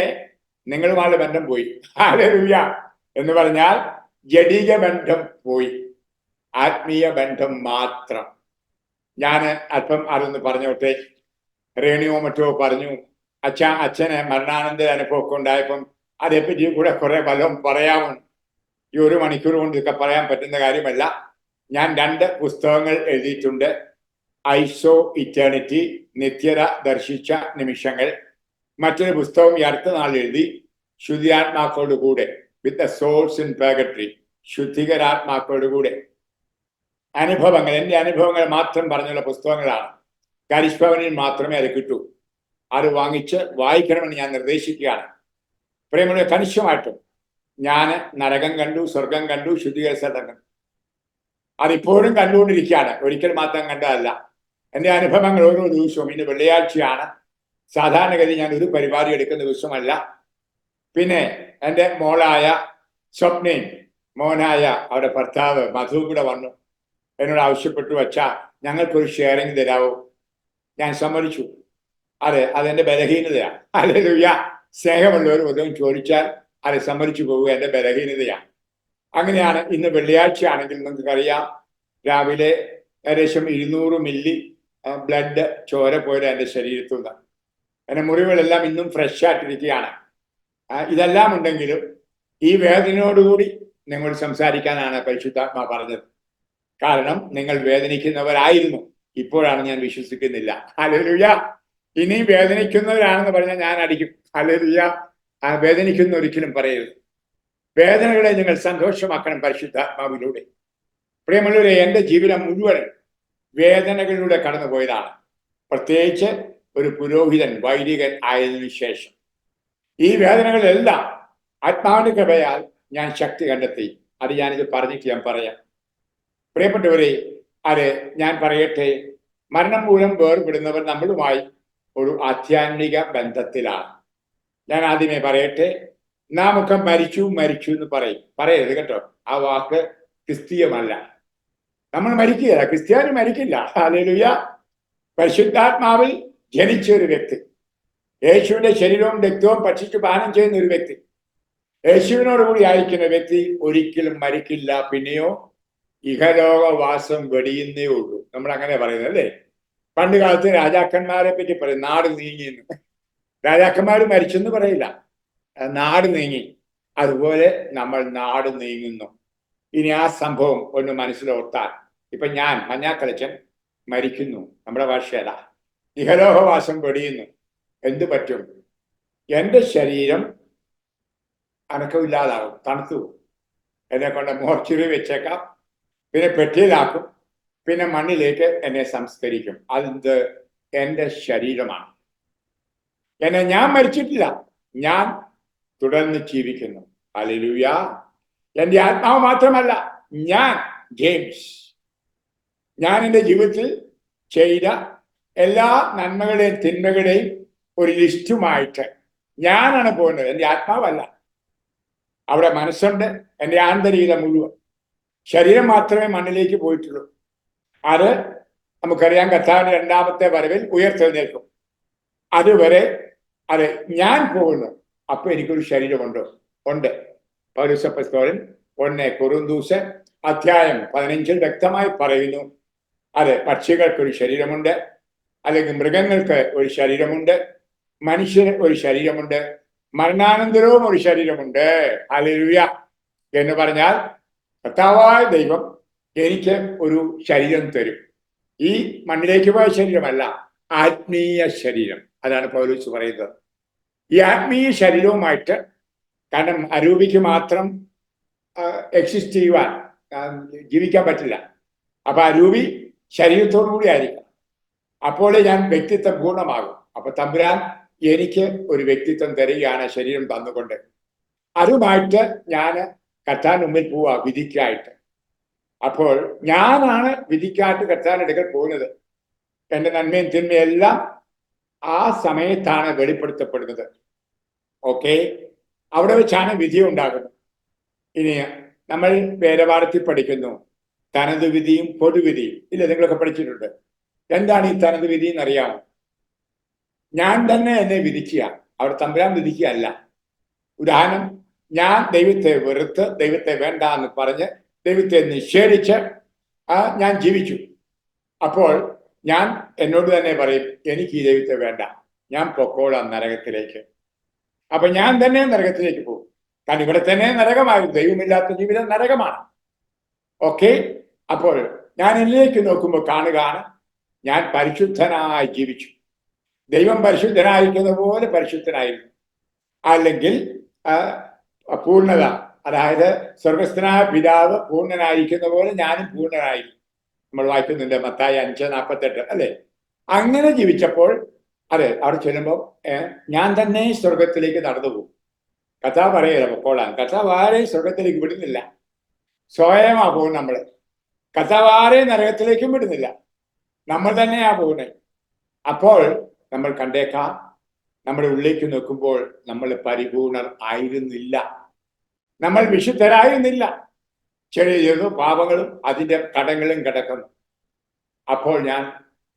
Speaker 1: നിങ്ങളുമായുള്ള ബന്ധം പോയി. ഹല്ലേലൂയ. എന്ന് പറഞ്ഞാൽ ജഡിക ബന്ധം പോയി, ആത്മീയ ബന്ധം മാത്രം. ഞാൻ അല്പം അതൊന്ന് പറഞ്ഞോട്ടെ. രേണിയോ മറ്റോ പറഞ്ഞു, അച്ഛന് മരണാനന്തര അനുഭവമൊക്കെ ഉണ്ടായപ്പം അതേപ്പറ്റി കൂടെ കുറെ വല്ലതും പറയാമോ? ഈ 1 മണിക്കൂർ കൊണ്ട് ഇതൊക്കെ പറയാൻ പറ്റുന്ന കാര്യമല്ല. ഞാൻ 2 പുസ്തകങ്ങൾ എഴുതിയിട്ടുണ്ട്. ഐസോ ഇറ്റേണിറ്റി, നിത്യത ദർശിച്ച നിമിഷങ്ങൾ. മറ്റൊരു പുസ്തകം ഈ അടുത്ത നാൾ എഴുതി, ശുദ്ധിയാത്മാക്കളുടെ കൂടെ, വിത്ത് ദ സോൾസ് ഇൻ പർഗട്ടറി, ശുദ്ധികരാത്മാക്കളുടെ കൂടെ. അനുഭവങ്ങൾ, എൻ്റെ അനുഭവങ്ങൾ മാത്രം പറഞ്ഞുള്ള പുസ്തകങ്ങളാണ്. കരിഷ്ഭവനിൽ മാത്രമേ അത് കിട്ടൂ. അത് വാങ്ങിച്ച് വായിക്കണമെന്ന് ഞാൻ നിർദ്ദേശിക്കുകയാണ്. പ്രിയമുള്ള, കണിശമായിട്ടും ഞാൻ നരകം കണ്ടു, സ്വർഗം കണ്ടു, ശുദ്ധീകരണ കണ്ടു. അതിപ്പോഴും കണ്ടുകൊണ്ടിരിക്കുകയാണ്. ഒരിക്കൽ മാത്രം കണ്ടതല്ല. എൻ്റെ അനുഭവങ്ങൾ ഓരോ ദിവസവും. ഇന്ന് വെള്ളിയാഴ്ചയാണ്. സാധാരണഗതി ഞാൻ ഒരു പരിപാടി എടുക്കുന്ന ദിവസമല്ല. പിന്നെ എൻ്റെ മോളായ സ്വപ്നയും മോനായ അവരുടെ ഭർത്താവ് മധുവും കൂടെ വന്നു. എന്നോട് ആവശ്യപ്പെട്ടു, അച്ഛാ, ഞങ്ങൾക്കൊരു ഷെയറിങ് തരാവോ? ഞാൻ സമ്മതിച്ചു. അതെന്റെ ബലഹീനതയാണ്. ഹല്ലേലൂയ. സ്നേഹമുള്ളവർ ഉദയം ചോദിച്ചാൽ അത് സമ്മതിച്ചു പോവുക എൻ്റെ ബലഹീനതയാണ്. അങ്ങനെയാണ്. ഇന്ന് വെള്ളിയാഴ്ച ആണെങ്കിൽ നിങ്ങൾക്കറിയാം, രാവിലെ ഏകദേശം 200 മില്ലി ബ്ലഡ്, ചോര പോയത് എൻ്റെ ശരീരത്തിൽ നിന്ന്. എൻ്റെ മുറിവുകളെല്ലാം ഇന്നും ഫ്രഷ് ആയിട്ടിരിക്കുകയാണ്. ഇതെല്ലാം ഉണ്ടെങ്കിലും ഈ വേദനയോടുകൂടി നിങ്ങൾ സംസാരിക്കാനാണ് പരിശുദ്ധാത്മാ പറഞ്ഞത്. കാരണം നിങ്ങൾ വേദനിക്കുന്നവരായിരുന്നു. ഇപ്പോഴാണ് ഞാൻ വിശ്വസിക്കുന്നില്ല. ഹല്ലേലൂയ. ഇനി വേദനിക്കുന്നവരാണെന്ന് പറഞ്ഞാൽ ഞാൻ അടിക്കും. ഹല്ലേലൂയ. വേദനിക്കുന്ന ഒരിക്കലും പറയരുത്. വേദനകളെ നിങ്ങൾ സന്തോഷമാക്കണം പരിശുദ്ധാത്മാവിലൂടെ. പ്രിയമുള്ളവരെ, എൻ്റെ ജീവിതം മുഴുവൻ വേദനകളിലൂടെ കടന്നുപോയതാണ്. പ്രത്യേകിച്ച് ഒരു പുരോഹിതൻ, വൈദികൻ ആയതിനു ശേഷം ഈ വേദനകളെല്ലാം ആത്മാവിന്റെ കൃപയാൽ ഞാൻ ശക്തി കണ്ടെത്തി. അത് ഞാനിത് പറഞ്ഞിട്ട് ഞാൻ പറയാം. പ്രിയപ്പെട്ടവരെ, ഞാൻ പറയട്ടെ, മരണം മൂലം വേർപെടുന്നവർ നമ്മളുമായി ഒരു ആധ്യാത്മിക ബന്ധത്തിലാണ്. ഞാൻ ആദ്യമേ പറയട്ടെ, നാം ഒക്കെ മരിച്ചു മരിച്ചു എന്ന് പറയരുത് കേട്ടോ. ആ വാക്ക് ക്രിസ്തീയമല്ല. നമ്മൾ മരിക്കുകയില്ല, ക്രിസ്ത്യാനി മരിക്കില്ല. ഹല്ലേലൂയ. പരിശുദ്ധാത്മാവിൽ ജനിച്ച ഒരു വ്യക്തി, യേശുവിന്റെ ശരീരവും രക്തവും ഭക്ഷിച്ച് പാനം ചെയ്യുന്ന ഒരു വ്യക്തി, യേശുവിനോടുകൂടി അയക്കുന്ന വ്യക്തി ഒരിക്കലും മരിക്കില്ല. പിന്നെയോ ഇഹലോകവാസം വെടിയുന്നേ ഉള്ളൂ. നമ്മൾ അങ്ങനെ പറയുന്നത് അല്ലേ. പണ്ട് കാലത്ത് രാജാക്കന്മാരെ പറ്റി പറയും, നാട് നീങ്ങിയെന്ന്. രാജാക്കന്മാർ മരിച്ചെന്ന് പറയില്ല, നാട് നീങ്ങി. അതുപോലെ നമ്മൾ നാട് നീങ്ങുന്നു. ഇനി ആ സംഭവം ഒന്ന് മനസ്സിലോർത്താൽ, ഇപ്പൊ ഞാൻ മഞ്ഞാക്കളച്ചൻ മരിക്കുന്നു, നമ്മുടെ ഭാഷയല്ല, ഇഹലോകവാസം വെടിയുന്നു. എന്തു പറ്റും? എന്റെ ശരീരം അനക്കമില്ലാതാകും, തണുത്തു. എന്നെ കൊണ്ട് മോർച്ചറി വെച്ചേക്കാം, പിന്നെ പെട്ടിയിലാക്കും, പിന്നെ മണ്ണിലേക്ക് എന്നെ സംസ്കരിക്കും. അത് എന്റെ ശരീരമാണ്. ഞാൻ മരിച്ചിട്ടില്ല, ഞാൻ തുടർന്ന് ജീവിക്കുന്നു. ഹല്ലേലൂയ. എന്റെ ആത്മാവ് മാത്രമല്ല, ഞാൻ ജെയിംസ്, ഞാൻ എൻ്റെ ജീവിതത്തിൽ ചെയ്ത എല്ലാ നന്മകളെയും തിന്മകളെയും ഒരു ലിസ്റ്റുമായിട്ട് ഞാനാണ് പോകുന്നത്. എൻ്റെ ആത്മാവല്ല. അവിടെ മനസ്സുണ്ട്, എൻ്റെ ആന്തരികത മുഴുവൻ. ശരീരം മാത്രമേ മണ്ണിലേക്ക് പോയിട്ടുള്ളൂ. അത് നമുക്കറിയാം, കർത്താവിന്റെ രണ്ടാമത്തെ വരവിൽ ഉയർത്തെഴുന്നേൽക്കും. അതുവരെ അത് ഞാൻ പോകുന്നു. അപ്പൊ എനിക്കൊരു ശരീരമുണ്ടോ? ഉണ്ട്. പൗലോസപ്പോസ്തലൻ 1 കൊരിന്ത്യർ അധ്യായം 15 വ്യക്തമായി പറയുന്നു, അത് പക്ഷികൾക്കൊരു ശരീരമുണ്ട്, അല്ലെങ്കിൽ മൃഗങ്ങൾക്ക് ഒരു ശരീരമുണ്ട്, മനുഷ്യന് ഒരു ശരീരമുണ്ട്, മരണാനന്തരവും ഒരു ശരീരമുണ്ട്. ഹല്ലേലൂയ. എന്ന് പറഞ്ഞാൽ കർത്താവായ ദൈവം എനിക്ക് ഒരു ശരീരം തരും. ഈ മണ്ണിലേക്ക് പോയ ശരീരമല്ല, ആത്മീയ ശരീരം. അതാണ് പൗലോസ് പറയുന്നത്. ഈ ആത്മീയ ശരീരവുമായിട്ട്, കാരണം അരൂപിക്ക് മാത്രം എക്സിസ്റ്റ് ചെയ്യുവാൻ, ജീവിക്കാൻ പറ്റില്ല. അപ്പൊ അരൂപി ശരീരത്തോടു കൂടി ആയിരിക്കണം. അപ്പോഴേ ഞാൻ വ്യക്തിത്വം പൂർണ്ണമാകും. അപ്പൊ തമ്പുരാൻ എനിക്ക് ഒരു വ്യക്തിത്വം തരികയാണ്, ശരീരം തന്നുകൊണ്ട്. അതുമായിട്ട് ഞാൻ കർത്താവിന് മുമ്പിൽ പോവാ വിധിക്കായിട്ട്. അപ്പോൾ ഞാനാണ് വിധിക്കായിട്ട് കർത്താവിന്റെ അടുക്കൽ പോകുന്നത്. എന്റെ നന്മയും തിന്മയും എല്ലാം ആ സമയത്താണ് വെളിപ്പെടുത്തപ്പെടുന്നത്. ഓക്കെ, അവിടെ വെച്ചാണ് വിധി ഉണ്ടാകുന്നത്. ഇനി നമ്മൾ വേദപാഠത്തിൽ പഠിക്കുന്നു തനത് വിധിയും പൊതുവിധിയും. ഇല്ല, നിങ്ങളൊക്കെ പഠിച്ചിട്ടുണ്ട്. എന്താണ് ഈ തനത് വിധി എന്നറിയാമോ? ഞാൻ തന്നെ എന്നെ വിധിക്കുക, അവിടെ തമ്പുരാൻ വിധിക്കുകയല്ല. ഉദാഹരണം, ഞാൻ ദൈവത്തെ വെറുത്ത്, ദൈവത്തെ വേണ്ട എന്ന് പറഞ്ഞ്, ദൈവത്തെ നിഷേധിച്ച് ഞാൻ ജീവിച്ചു. അപ്പോൾ ഞാൻ എന്നോട് തന്നെ പറയും, എനിക്ക് ഈ ദൈവത്തെ വേണ്ട, ഞാൻ പൊക്കോളാം നരകത്തിലേക്ക്. അപ്പൊ ഞാൻ തന്നെ നരകത്തിലേക്ക് പോകും. കാരണം ഇവിടെ തന്നെ നരകമായിരുന്നു. ദൈവമില്ലാത്ത ജീവിതം നരകമാണ്. ഓക്കെ, അപ്പോൾ ഞാൻ എന്നിലേക്ക് നോക്കുമ്പോൾ കാണുകയാണ്, ഞാൻ പരിശുദ്ധനായി ജീവിച്ചു. ദൈവം പരിശുദ്ധനായിരിക്കുന്ന പോലെ പരിശുദ്ധനായിരുന്നു. അല്ലെങ്കിൽ പൂർണ്ണത, അതായത് സ്വർഗസ്ഥനായ പിതാവ് പൂർണ്ണനായിരിക്കുന്ന പോലെ ഞാനും പൂർണ്ണനായിരുന്നു. നമ്മൾ വായിക്കുന്നുണ്ട് മത്തായി 5:48, അല്ലെ? അങ്ങനെ ജീവിച്ചപ്പോൾ അതെ, അവിടെ ചെല്ലുമ്പോൾ ഞാൻ തന്നെ സ്വർഗത്തിലേക്ക് നടന്നു പോകും. കർത്താവ് പറയല പൊക്കോളാൻ. കർത്താവ് ആരെയും സ്വർഗത്തിലേക്ക് വിടുന്നില്ല, സ്വയമാ പോകും നമ്മള്. കർത്താവ് ആരെയും നരകത്തിലേക്കും വിടുന്നില്ല, നമ്മൾ തന്നെയാ പോകുന്നത്. അപ്പോൾ നമ്മൾ കണ്ടേക്കാം, നമ്മുടെ ഉള്ളിലേക്ക് നോക്കുമ്പോൾ നമ്മൾ പരിപൂർണർ ആയിരുന്നില്ല, നമ്മൾ വിശുദ്ധരായിരുന്നില്ല. ചെറിയ പാപങ്ങളും അതിൻ്റെ കടങ്ങളും കിടക്കുന്നു. അപ്പോൾ ഞാൻ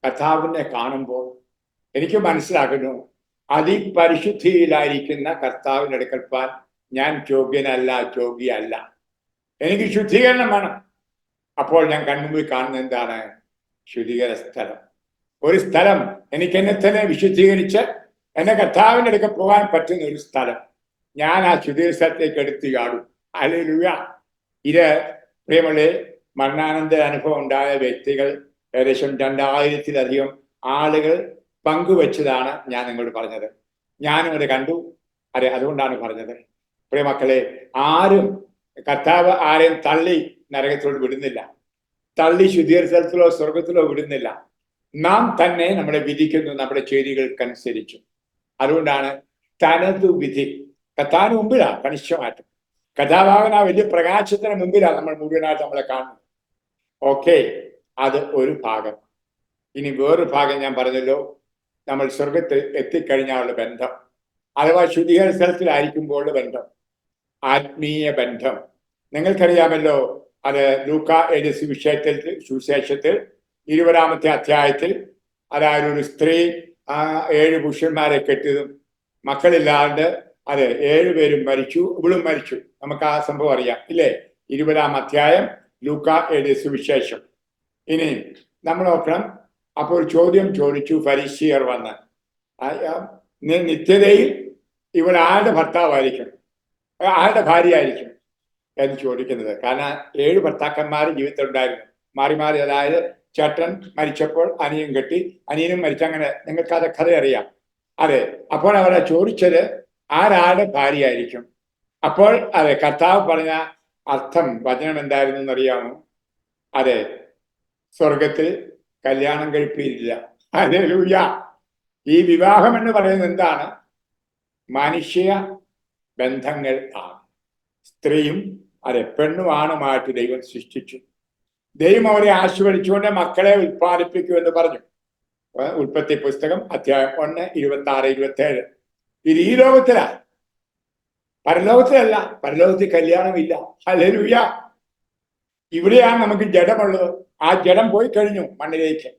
Speaker 1: കർത്താവിനെ കാണുമ്പോൾ എനിക്ക് മനസ്സിലാക്കുന്നു, അതിപരിശുദ്ധിയിലായിരിക്കുന്ന കർത്താവിൻ്റെ അടുക്കൽ പോകാൻ ഞാൻ യോഗ്യനല്ല, യോഗ്യയല്ല. എനിക്ക് ശുദ്ധീകരണം വേണം. അപ്പോൾ ഞാൻ കൺമുമ്പിൽ കാണുന്ന എന്താണ്? ശുദ്ധീകരണ സ്ഥലം. ഒരു സ്ഥലം, എനിക്ക് എന്നെ തന്നെ വിശുദ്ധീകരിച്ച് എന്നെ കർത്താവിൻ്റെ അടുക്കൽ പോകാൻ പറ്റുന്ന ഒരു സ്ഥലം. ഞാൻ ആ ശുദ്ധീകരണ സ്ഥലത്തേക്ക് എടുത്തു ചാടും. ഹല്ലേലൂയ. ഇത് പ്രിയമുള്ള മരണാനന്തര അനുഭവം ഉണ്ടായ വ്യക്തികൾ ഏകദേശം 2000-ലധികം ആളുകൾ പങ്കുവെച്ചതാണ് ഞാൻ നിങ്ങളോട് പറഞ്ഞത്. ഞാനും അത് കണ്ടു. അതെ, അതുകൊണ്ടാണ് പറഞ്ഞത്. പ്രിയമക്കളെ, ആരും കർത്താവ് ആരെയും തള്ളി നരകത്തിലോട്ട് വിടുന്നില്ല, തള്ളി ശുദ്ധീകരണ സ്ഥലത്തിലോ സ്വർഗത്തിലോ വിടുന്നില്ല. നാം തന്നെ നമ്മളെ വിധിക്കുന്നു, നമ്മുടെ ചെയ്തികൾക്കനുസരിച്ചു. അതുകൊണ്ടാണ് തനതു വിധി. കർത്താവിന് മുമ്പിലാണ് കണിശമായിട്ട്. കഥാഭാവന വലിയ പ്രകാശത്തിന് മുമ്പിലാണ് നമ്മൾ മുഴുവനായിട്ട് നമ്മളെ കാണുന്നത്. ഓക്കെ, അത് ഒരു ഭാഗം. ഇനി വേറൊരു ഭാഗം ഞാൻ പറഞ്ഞല്ലോ, നമ്മൾ സ്വർഗത്തിൽ എത്തിക്കഴിഞ്ഞാലുള്ള ബന്ധം, അഥവാ ശുദ്ധീകരണ സ്ഥലത്തിലായിരിക്കുമ്പോഴുള്ള ബന്ധം, ആത്മീയ ബന്ധം. നിങ്ങൾക്കറിയാമല്ലോ, അത് ലൂക്ക എഴുതിയ സുവിശേഷത്തിൽ 20-ാമത്തെ അധ്യായത്തിൽ, അതായത് ഒരു സ്ത്രീ 7 പുരുഷന്മാരെ കെട്ടിയതും മക്കളില്ലാണ്ട് 7 പേരും മരിച്ചു, ഇവളും മരിച്ചു. നമുക്ക് ആ സംഭവം അറിയാം ഇല്ലേ? 20-ാം അധ്യായം ലൂക്ക എഴുതിയ സുവിശേഷം. ഇനി നമ്മൾ നോക്കണം. അപ്പോൾ ചോദ്യം ചോദിച്ചു ഫരിശിയർ വന്ന്, നിത്യതയിൽ ഇവൾ ആരുടെ ഭർത്താവായിരിക്കും, ആരുടെ ഭാര്യയായിരിക്കും എന്ന് ചോദിക്കുന്നത്. കാരണം 7 ഭർത്താക്കന്മാർ ജീവിതത്തിലുണ്ടായിരുന്നു, മാറി മാറി. അതായത് ചേട്ടൻ മരിച്ചപ്പോൾ അനിയൻ കെട്ടി, അനിയനും മരിച്ചു, അങ്ങനെ നിങ്ങൾക്ക് അത് കഥ അറിയാം. അതെ, അപ്പോൾ അവരെ ചോദിച്ചത് ആരാരുടെ ഭാര്യയായിരിക്കും. അപ്പോൾ കർത്താവ് പറഞ്ഞ അർത്ഥം, വചനം എന്തായിരുന്നു എന്നറിയാമോ? സ്വർഗത്തിൽ കല്യാണം കഴിപ്പില്ല. ഹല്ലേലൂയ. ഈ വിവാഹം എന്ന് പറയുന്നത് എന്താണ്? മനുഷ്യ ബന്ധങ്ങൾ ആണ്. സ്ത്രീയും പെണ്ണുമാണുമായിട്ട് ദൈവം സൃഷ്ടിച്ചു. ദൈവം അവരെ ആശീർവദിച്ചുകൊണ്ട് മക്കളെ ഉത്പാദിപ്പിക്കുമെന്ന് പറഞ്ഞു. ഉൽപ്പത്തി പുസ്തകം അധ്യായം 1, 26, 27. ഇത് ഈ ലോകത്തിലാ, പരലോകത്തിലല്ല. പരലോകത്തിൽ കല്യാണമില്ല. ഹല്ലേലൂയ. ഇവിടെയാണ് നമുക്ക് ജഡമുള്ളത്. ആ ജഡം പോയി കഴിഞ്ഞു മണ്ണിലേക്ക്.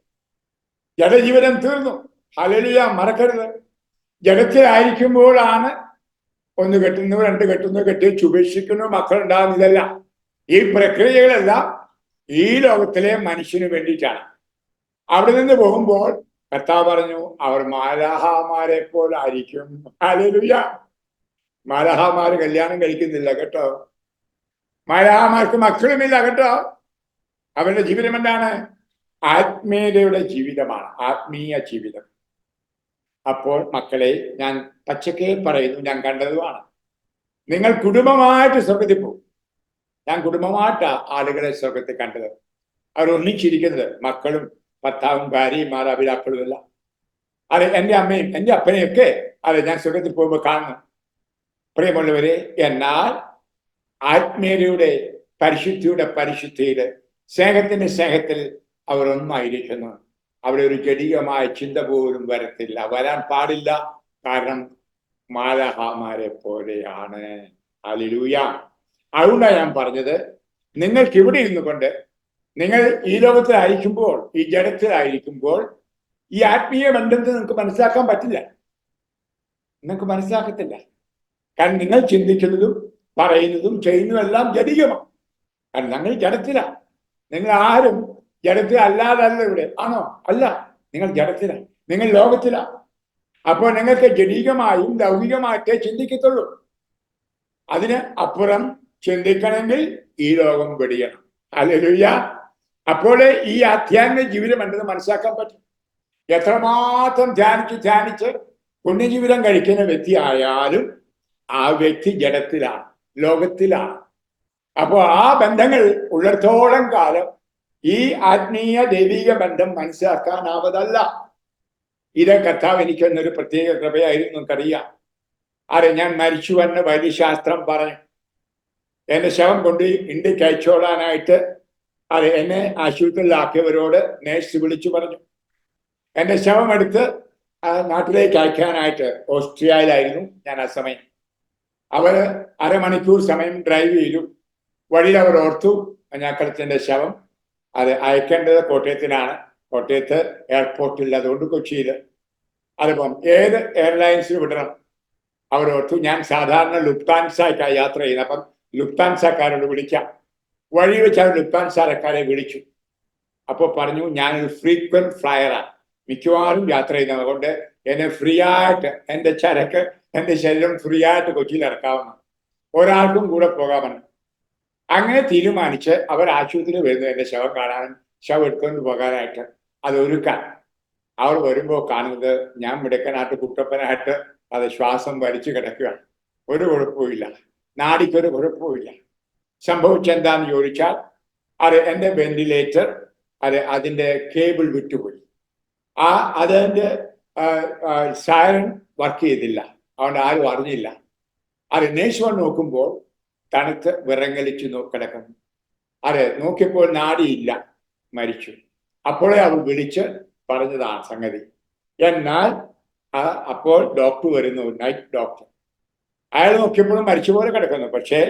Speaker 1: ജഡജീവിതം തീർന്നു. ഹല്ലേലൂയ. മറക്കരുത്, ജഡത്തിലായിരിക്കുമ്പോഴാണ് 1 കെട്ടുന്നു, 2 കെട്ടുന്നു, കെട്ടി ഉപേക്ഷിക്കുന്നു, മക്കളുണ്ടാകുന്നതല്ല. ഈ പ്രക്രിയകളെല്ലാം ഈ ലോകത്തിലെ മനുഷ്യന് വേണ്ടിയിട്ടാണ്. അവിടെ നിന്ന് പോകുമ്പോൾ കർത്താവ് പറഞ്ഞു, അവർ മാലാഹമാരെ പോലെ ആയിരിക്കും. ഹല്ലേലൂയ. മാലാഹമാര് കല്യാണം കഴിക്കുന്നില്ല കേട്ടോ. മാലാഹമാർക്ക് മക്കളുമില്ല കേട്ടോ. അവരുടെ ജീവിതം എന്താണ്? ആത്മീയതയുടെ ജീവിതമാണ്, ആത്മീയ ജീവിതം. അപ്പോൾ മക്കളെ, ഞാൻ പച്ചക്കേ പറയുന്നു, ഞാൻ കണ്ടതുമാണ്. നിങ്ങൾ കുടുംബമായിട്ട് സ്വർഗത്തിൽ പോകും. ഞാൻ കുടുംബമായിട്ടാ ആളുകളെ സ്വർഗത്തിൽ കണ്ടത്. അവർ ഒന്നിച്ചിരിക്കുന്നത്, മക്കളും ഭർത്താവും ഭാര്യയും മാതാപിതാക്കളും എല്ലാം. എൻ്റെ അമ്മയും എൻ്റെ അപ്പനെയും ഒക്കെ ഞാൻ സ്വർഗത്തിൽ പോകുമ്പോൾ കാണുന്നു. പ്രിയമുള്ളവരെ, എന്നാൽ ആത്മീയതയുടെ പരിശുദ്ധിയുടെ പരിശുദ്ധിയിൽ, സ്നേഹത്തിന്റെ സ്നേഹത്തിൽ അവർ ഒന്നായിരിക്കുന്നു. അവിടെ ഒരു ജഡികമായ ചിന്ത പോലും വരത്തില്ല, വരാൻ പാടില്ല. കാരണം മാലാഹമാരെ പോലെയാണ്. ഹല്ലേലൂയ. അതുകൊണ്ടാണ് ഞാൻ പറഞ്ഞത്, നിങ്ങൾക്ക് ഇവിടെ ഇരുന്നു കൊണ്ട്, നിങ്ങൾ ഈ ലോകത്തിലായിരിക്കുമ്പോൾ, ഈ ജഡത്തിലായിരിക്കുമ്പോൾ, ഈ ആത്മീയ ബന്ധത്തെ നിങ്ങൾക്ക് മനസ്സിലാക്കാൻ പറ്റില്ല. നിങ്ങൾക്ക് മനസ്സിലാക്കത്തില്ല. കാരണം നിങ്ങൾ ചിന്തിക്കുന്നതും പറയുന്നതും ചെയ്യുന്നതുമെല്ലാം ജഡികമാണ്. കാരണം ഞങ്ങൾ ജഡത്തിലാണ്. നിങ്ങൾ ആരും ജഡത്തിൽ അല്ലാതല്ല ഇവിടെ, ആണോ? അല്ല, നിങ്ങൾ ജഡത്തിലാണ്, നിങ്ങൾ ലോകത്തിലാണ്. അപ്പോൾ നിങ്ങൾക്ക് ജഡികമായും ലൗകികമായിട്ടേ ചിന്തിക്കത്തുള്ളൂ. അതിന് അപ്പുറം ചിന്തിക്കണമെങ്കിൽ ഈ ലോകം വെടിയണം. ഹല്ലേലൂയ. അപ്പോൾ ഈ ആധ്യാത്മിക ജീവിതം എന്തെന്ന് മനസ്സിലാക്കാൻ പറ്റും. എത്രമാത്രം ധ്യാനിച്ച് പുണ്യജീവിതം കഴിക്കുന്ന വ്യക്തി ആയാലും ആ വ്യക്തി ജഡത്തിലാണ്, ലോകത്തിലാണ്. അപ്പോൾ ആ ബന്ധങ്ങൾ ഉള്ളിടത്തോളം കാലം ഈ ആത്മീയ ദൈവിക ബന്ധം മനസ്സിലാക്കാനാവതല്ല. ഇത് കർത്താവ് എനിക്കൊന്നൊരു പ്രത്യേക കൃപയായിരുന്നു, നമുക്കറിയാം. ഞാൻ മരിച്ചുവെന്ന് വൈദ്യശാസ്ത്രം പറഞ്ഞു. എന്റെ ശവം കൊണ്ട് ഇന്ത്യക്ക് അയച്ചോളാനായിട്ട് എന്നെ ആശുപത്രിയിലാക്കിയവരോട് നേഴ്സ് വിളിച്ചു പറഞ്ഞു. എന്റെ ശവം എടുത്ത് നാട്ടിലേക്ക് അയക്കാനായിട്ട്, ഓസ്ട്രിയയിലായിരുന്നു ഞാൻ ആ സമയം. അവര് അരമണിക്കൂർ സമയം ഡ്രൈവ് ചെയ്തു. വഴിയിൽ അവർ ഓർത്തു, മഞ്ഞാക്കളത്തിന്റെ ശവം അയക്കേണ്ടത് കോട്ടയത്തിനാണ്. കോട്ടയത്ത് എയർപോർട്ടില്ല, അതുകൊണ്ട് കൊച്ചിയിൽ. അതിപ്പം ഏത് എയർലൈൻസിൽ വിടണം അവരോർത്തു. ഞാൻ സാധാരണ ലുഫ്താൻസയ്ക്കാണ് യാത്ര ചെയ്യുന്നത്. അപ്പം ലുഫ്താൻസക്കാരോട് വിളിക്കാം. വഴി വെച്ച് അവർ ലുഫ്താൻസക്കാരെ വിളിച്ചു. അപ്പോൾ പറഞ്ഞു, ഞാനൊരു ഫ്രീക്വന്റ് ഫ്ലയറാണ്, മിക്കവാറും യാത്ര ചെയ്യുന്നത്. അതുകൊണ്ട് എന്നെ ഫ്രീ ആയിട്ട്, എൻ്റെ ചരക്ക്, എൻ്റെ ശരീരം ഫ്രീ ആയിട്ട് കൊച്ചിയിൽ ഇറക്കാവുന്ന, ഒരാൾക്കും കൂടെ പോകാമെന്ന്. അങ്ങനെ തീരുമാനിച്ച് അവർ ആശുപത്രിയിൽ വരുന്നു എൻ്റെ ശവം കാണാനും ശവം എടുത്തുകൊണ്ട് പോകാനായിട്ട്. അത് ഒരുക്കാൻ അവർ വരുമ്പോൾ കാണുന്നത് ഞാൻ മിടുക്കനായിട്ട് കുട്ടപ്പനായിട്ട് ശ്വാസം വലിച്ചു കിടക്കുകയാണ്. ഒരു കുഴപ്പമില്ല, നാടിക്കൊരു കുഴപ്പമില്ല. സംഭവിച്ചെന്താന്ന് ചോദിച്ചാൽ എൻ്റെ വെന്റിലേറ്റർ അതിൻ്റെ കേബിൾ വിട്ടുപോയി. അതിൻ്റെ സൈറൻ വർക്ക് ചെയ്തില്ല. അതുകൊണ്ട് ആരും അറിഞ്ഞില്ല. നേഴ്സ് വന്ന് നോക്കുമ്പോൾ തണുത്ത് വിറങ്ങലിച്ചു കിടക്കുന്നു. നോക്കിയപ്പോൾ നാടിയില്ല, മരിച്ചു. അപ്പോഴേ അവൾ വിളിച്ച് പറഞ്ഞതാണ് സംഗതി. എന്നാൽ അപ്പോൾ ഡോക്ടർ വരുന്നു, നൈറ്റ് ഡോക്ടർ. അയാൾ നോക്കിയപ്പോഴും മരിച്ച പോലെ കിടക്കുന്നു. പക്ഷേ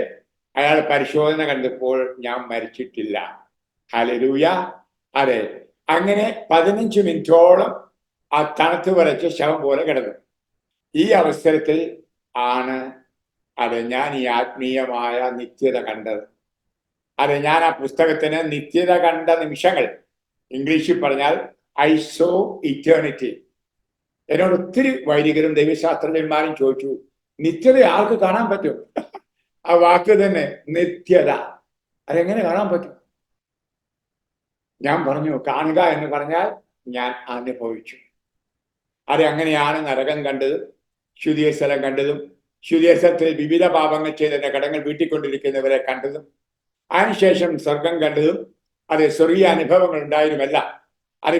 Speaker 1: അയാൾ പരിശോധന കണ്ടപ്പോൾ ഞാൻ മരിച്ചിട്ടില്ല. ഹല്ലേലൂയ. അതെ, അങ്ങനെ 15 മിനിറ്റോളം ആ തണുത്ത് വിറച്ച ശവം പോലെ കിടന്നു. ഈ അവസരത്തിൽ ആണ് ഞാൻ ഈ ആത്മീയമായ നിത്യത കണ്ടത്. ഞാൻ ആ പുസ്തകത്തിന് നിത്യത കണ്ട നിമിഷങ്ങൾ, ഇംഗ്ലീഷിൽ പറഞ്ഞാൽ ഐ സോ ഇറ്റേണിറ്റി. എന്നോട് ഒത്തിരി വൈദികരും ദൈവശാസ്ത്രജ്ഞന്മാരും ചോദിച്ചു, നിത്യത ആർക്ക് കാണാൻ പറ്റും? ആ വാക്ക് തന്നെ, നിത്യത, അതെങ്ങനെ കാണാൻ പറ്റും? ഞാൻ പറഞ്ഞു, കാണുക എന്ന് പറഞ്ഞാൽ ഞാൻ അനുഭവിച്ചു. അങ്ങനെയാണ് നരകം കണ്ടതും ശുദ്ധീയ സ്ഥലം കണ്ടതും ശുദ്ധീയ സ്ഥലത്തിൽ വിവിധ പാപങ്ങൾ ചെയ്തതിന്റെ കടങ്ങൾ വീട്ടിക്കൊണ്ടിരിക്കുന്നവരെ കണ്ടതും അതിനുശേഷം സ്വർഗം കണ്ടതും സ്വർഗീയ അനുഭവങ്ങൾ ഉണ്ടായതുമല്ല.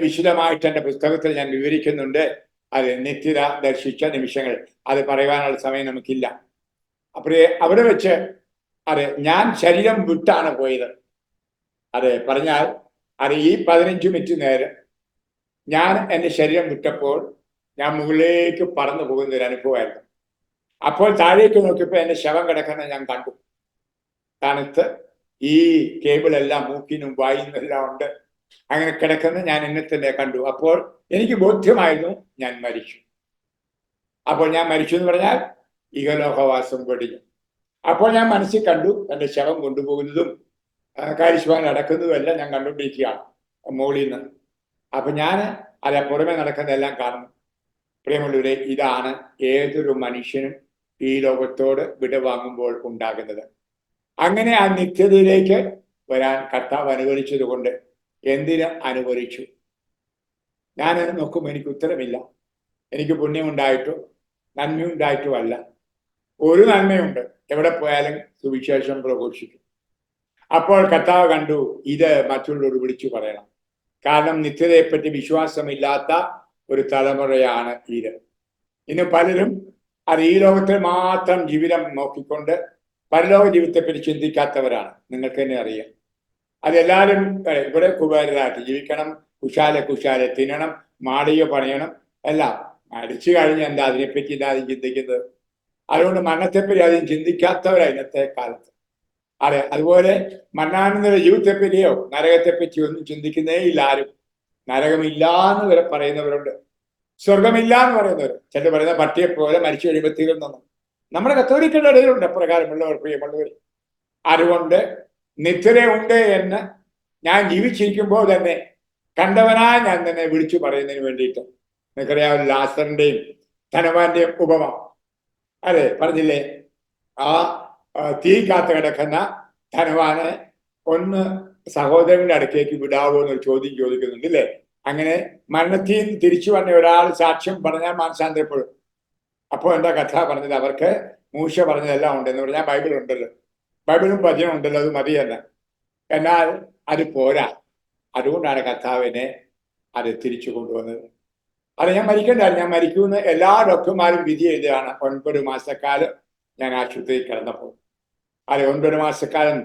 Speaker 1: വിശദമായിട്ട് എൻ്റെ പുസ്തകത്തിൽ ഞാൻ വിവരിക്കുന്നുണ്ട്. നിത്യത ദർശിച്ച നിമിഷങ്ങൾ. പറയുവാനുള്ള സമയം നമുക്കില്ല. അപ്പോഴേ അവിടെ വെച്ച് ഞാൻ ശരീരം വിട്ടാണ് പോയത്. പറഞ്ഞാൽ ഈ 15 മിനിറ്റ് നേരം ഞാൻ എൻ്റെ ശരീരം വിട്ടപ്പോൾ ഞാൻ മുകളിലേക്ക് പറന്നു പോകുന്ന ഒരു അനുഭവമായിരുന്നു. അപ്പോൾ താഴേക്ക് നോക്കിയപ്പോൾ എൻ്റെ ശവം കിടക്കുന്നത് ഞാൻ കണ്ടു. തണുത്ത് ഈ കേബിളെല്ലാം മൂക്കിനും വായിനും എല്ലാം ഉണ്ട്. അങ്ങനെ കിടക്കുന്നത് ഞാൻ എന്നെ തന്നെ കണ്ടു. അപ്പോൾ എനിക്ക് ബോധ്യമായിരുന്നു ഞാൻ മരിച്ചു. അപ്പോൾ ഞാൻ മരിച്ചു എന്ന് പറഞ്ഞാൽ ഇഹലോകവാസം വെടിഞ്ഞു. അപ്പോൾ ഞാൻ മനസ്സിൽ കണ്ടു എൻ്റെ ശവം കൊണ്ടുപോകുന്നതും കാര്യശ്വാൻ നടക്കുന്നതും എല്ലാം ഞാൻ കണ്ടുകൊണ്ടിരിക്കുകയാണ് മോളിൽ നിന്ന്. അപ്പൊ ഞാൻ പുറമെ നടക്കുന്നതെല്ലാം കാണുന്നു. പ്രിയമുള്ളവരെ, ഇതാണ് ഏതൊരു മനുഷ്യനും ഈ ലോകത്തോട് വിടവാങ്ങുമ്പോൾ ഉണ്ടാകുന്നത്. അങ്ങനെ ആ നിത്യതയിലേക്ക് വരാൻ കർത്താവ് അനുവദിച്ചത് കൊണ്ട് എന്തിന് അനുവദിച്ചു? ഞാൻ നോക്കുമ്പോൾ എനിക്ക് ഉത്തരമില്ല. എനിക്ക് പുണ്യമുണ്ടായിട്ടോ നന്മയുണ്ടായിട്ടോ അല്ല. ഒരു നന്മയുണ്ട്, എവിടെ പോയാലും സുവിശേഷം പ്രഘോഷിക്കും. അപ്പോൾ കർത്താവ് കണ്ടു, ഇത് മറ്റുള്ളവർ വിളിച്ചു പറയണം. കാരണം നിത്യതയെപ്പറ്റി വിശ്വാസമില്ലാത്ത ഒരു തലമുറയാണ് ഇത്. ഇന്ന് പലരും ഈ ലോകത്തിൽ മാത്രം ജീവിതം നോക്കിക്കൊണ്ട് പരലോക ജീവിതത്തെപ്പറ്റി ചിന്തിക്കാത്തവരാണ്. നിങ്ങൾക്ക് തന്നെ അറിയാം. എല്ലാവരും ഇവിടെ കുബേരരായിട്ട് ജീവിക്കണം, കുശാലെ തിന്നണം, മാടിയോ പണിയണം, എല്ലാം അടിച്ചു കഴിഞ്ഞ് എന്താ അതിനെപ്പറ്റി ഇല്ലാതെ ചിന്തിക്കുന്നത്. അതുകൊണ്ട് മരണത്തെപ്പറ്റി അധികം ചിന്തിക്കാത്തവരാണ് ഇന്നത്തെ കാലത്ത്. അതുപോലെ മരണാനന്തര ജീവിതത്തെപ്പറ്റിയോ നരകത്തെപ്പറ്റി ഒന്നും ചിന്തിക്കുന്നേ ഇല്ല ആരും. നരകമില്ലാന്ന് വരെ പറയുന്നവരുണ്ട്, സ്വർഗമില്ല എന്ന് പറയുന്നവർ. ചിലർ പറയുന്ന പട്ടിയെ പോലെ മരിച്ചു കഴിയുമ്പോൾ തീരുന്നു. നമ്മുടെ കത്തോലിക്കരുടെ ഇടയിലുണ്ട് അപ്രകാരമുള്ളവർ, പ്രിയമുള്ളവർ. അതുകൊണ്ട് നിത്യതയുണ്ട് എന്ന് ഞാൻ ജീവിച്ചിരിക്കുമ്പോൾ തന്നെ കണ്ടവനായി ഞാൻ തന്നെ വിളിച്ചു പറയുന്നതിന് വേണ്ടിയിട്ട്. നിങ്ങൾക്കറിയാവുന്ന ലാസറിന്റെയും ധനവാന്റെയും ഉപമ പറഞ്ഞില്ലേ? ആ തീ കാത്ത് കിടക്കുന്ന ധനവാന് ഒന്ന് സഹോദരങ്ങളുടെ അടുക്കേക്ക് വിടാവോ എന്നൊരു ചോദ്യം ചോദിക്കുന്നുണ്ട്, ഇല്ലേ? അങ്ങനെ മരണത്തിൽ നിന്ന് തിരിച്ചു വന്ന ഒരാൾ സാക്ഷ്യം പറഞ്ഞാൽ മാനസാന്തരപ്പെടും. അപ്പോൾ എന്താ കഥ പറഞ്ഞത്? അവർക്ക് മൂശ പറഞ്ഞതെല്ലാം ഉണ്ടെന്ന് പറഞ്ഞാൽ ബൈബിൾ ഉണ്ടല്ലോ, ബൈബിളും ഭജനം ഉണ്ടല്ലോ, അത് മതിയല്ല. എന്നാൽ അത് പോരാ. അതുകൊണ്ടാണ് കർത്താവിനെ തിരിച്ചു കൊണ്ടുവന്നത്. ഞാൻ മരിക്കണ്ടായിരുന്നു. ഞാൻ മരിക്കുമെന്ന് എല്ലാ ഡോക്ടർമാരും വിധി എഴുതുകയാണ്. 9 മാസക്കാലം ഞാൻ ആശുപത്രിയിൽ കിടന്നപ്പോൾ 9 മാസക്കാലം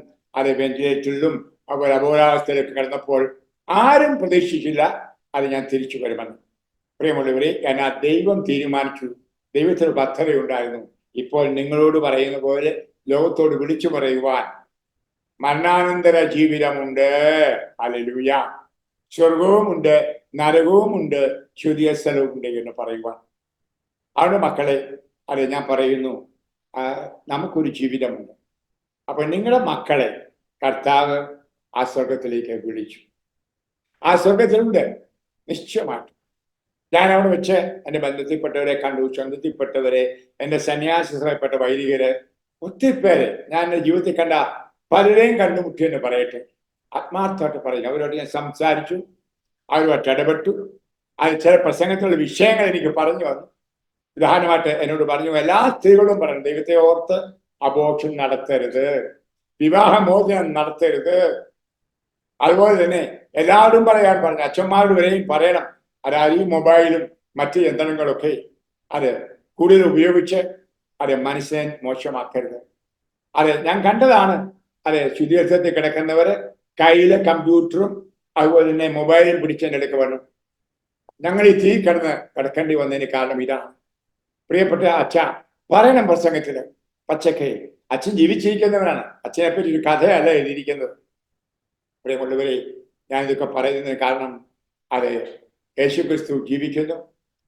Speaker 1: വെന്റിലേറ്ററിലും അതുപോലെ അബോധാവസ്ഥയിലൊക്കെ കിടന്നപ്പോൾ ആരും പ്രതീക്ഷിച്ചില്ല ഞാൻ തിരിച്ചു വരുമെന്ന്. പ്രിയമുള്ളവരെ, ഞാൻ ദൈവം തീരുമാനിച്ചു. ദൈവത്തിന് പദ്ധതിയുണ്ടായിരുന്നു. ഇപ്പോൾ നിങ്ങളോട് പറയുന്ന പോലെ ലോകത്തോട് വിളിച്ചു പറയുവാൻ മരണാനന്തര ജീവിതമുണ്ട്. ഹല്ലേലൂയ. സ്വർഗവുമുണ്ട്, നരകവുമുണ്ട്, ശുദ്ധീയ സ്ഥലവുമുണ്ട് എന്ന് പറയുവാൻ. അവിടെ മക്കളെ ഞാൻ പറയുന്നു, നമുക്കൊരു ജീവിതമുണ്ട്. അപ്പൊ നിങ്ങളുടെ മക്കളെ കർത്താവ് ആ സ്വർഗത്തിലേക്ക് വിളിച്ചു. ആ സ്വർഗത്തിലുണ്ട് നിശ്ചയമായിട്ട്. ഞാൻ അവിടെ വെച്ച് എൻ്റെ ബന്ധത്തിൽപ്പെട്ടവരെ കണ്ടു, സ്വന്തത്തിൽപ്പെട്ടവരെ, എൻ്റെ സന്യാസപ്പെട്ട വൈദികര്, ഒത്തിരി പേരെ ഞാൻ എൻ്റെ ജീവിതത്തിൽ കണ്ട പലരെയും കണ്ടുമുട്ടിയെന്ന് പറയട്ടെ. ആത്മാർത്ഥമായിട്ട് പറയും. അവരോട് ഞാൻ സംസാരിച്ചു, അവരുമായിട്ട് ഇടപെട്ടു. ചില പ്രസംഗത്തിലുള്ള വിഷയങ്ങൾ എനിക്ക് പറഞ്ഞു വന്നു. ഉദാഹരണമായിട്ട് എന്നോട് പറഞ്ഞു, എല്ലാ സ്ത്രീകളും പറഞ്ഞു, ദൈവത്തെ ഓർത്ത് അബോർഷൻ നടത്തരുത്, വിവാഹമോചനം നടത്തരുത്. അതുപോലെ തന്നെ എല്ലാവരും പറയാൻ പറഞ്ഞു, അച്ഛന്മാരോട് വരെയും പറയണം. ഈ മൊബൈലും മറ്റ് യന്ത്രങ്ങളൊക്കെ കൂടുതൽ ഉപയോഗിച്ച് മനുഷ്യനെ മോശമാക്കരുത്. ഞാൻ കണ്ടതാണ്. ശുദ്ധീകരണത്തിൽ കിടക്കുന്നവര് കയ്യിലെ കമ്പ്യൂട്ടറും അതുപോലെ തന്നെ മൊബൈലും പിടിച്ചതിൻ്റെ ഇടയ്ക്ക് വന്നു. ഞങ്ങൾ ഈ തീ കിടക്കേണ്ടി വന്നതിന് കാരണം ഇതാണ്. പ്രിയപ്പെട്ട അച്ഛ, പറയണം പ്രസംഗത്തില് പച്ചക്കൈ. അച്ഛൻ ജീവിച്ചിരിക്കുന്നവനാണ്. അച്ഛനെ പറ്റി ഒരു കഥയല്ല എഴുതിയിരിക്കുന്നത്. പ്രിയമുള്ളവരെ, ഞാനിതൊക്കെ പറയുന്നതിന് കാരണം അത് യേശുക്രിസ്തു ജീവിക്കുന്നു,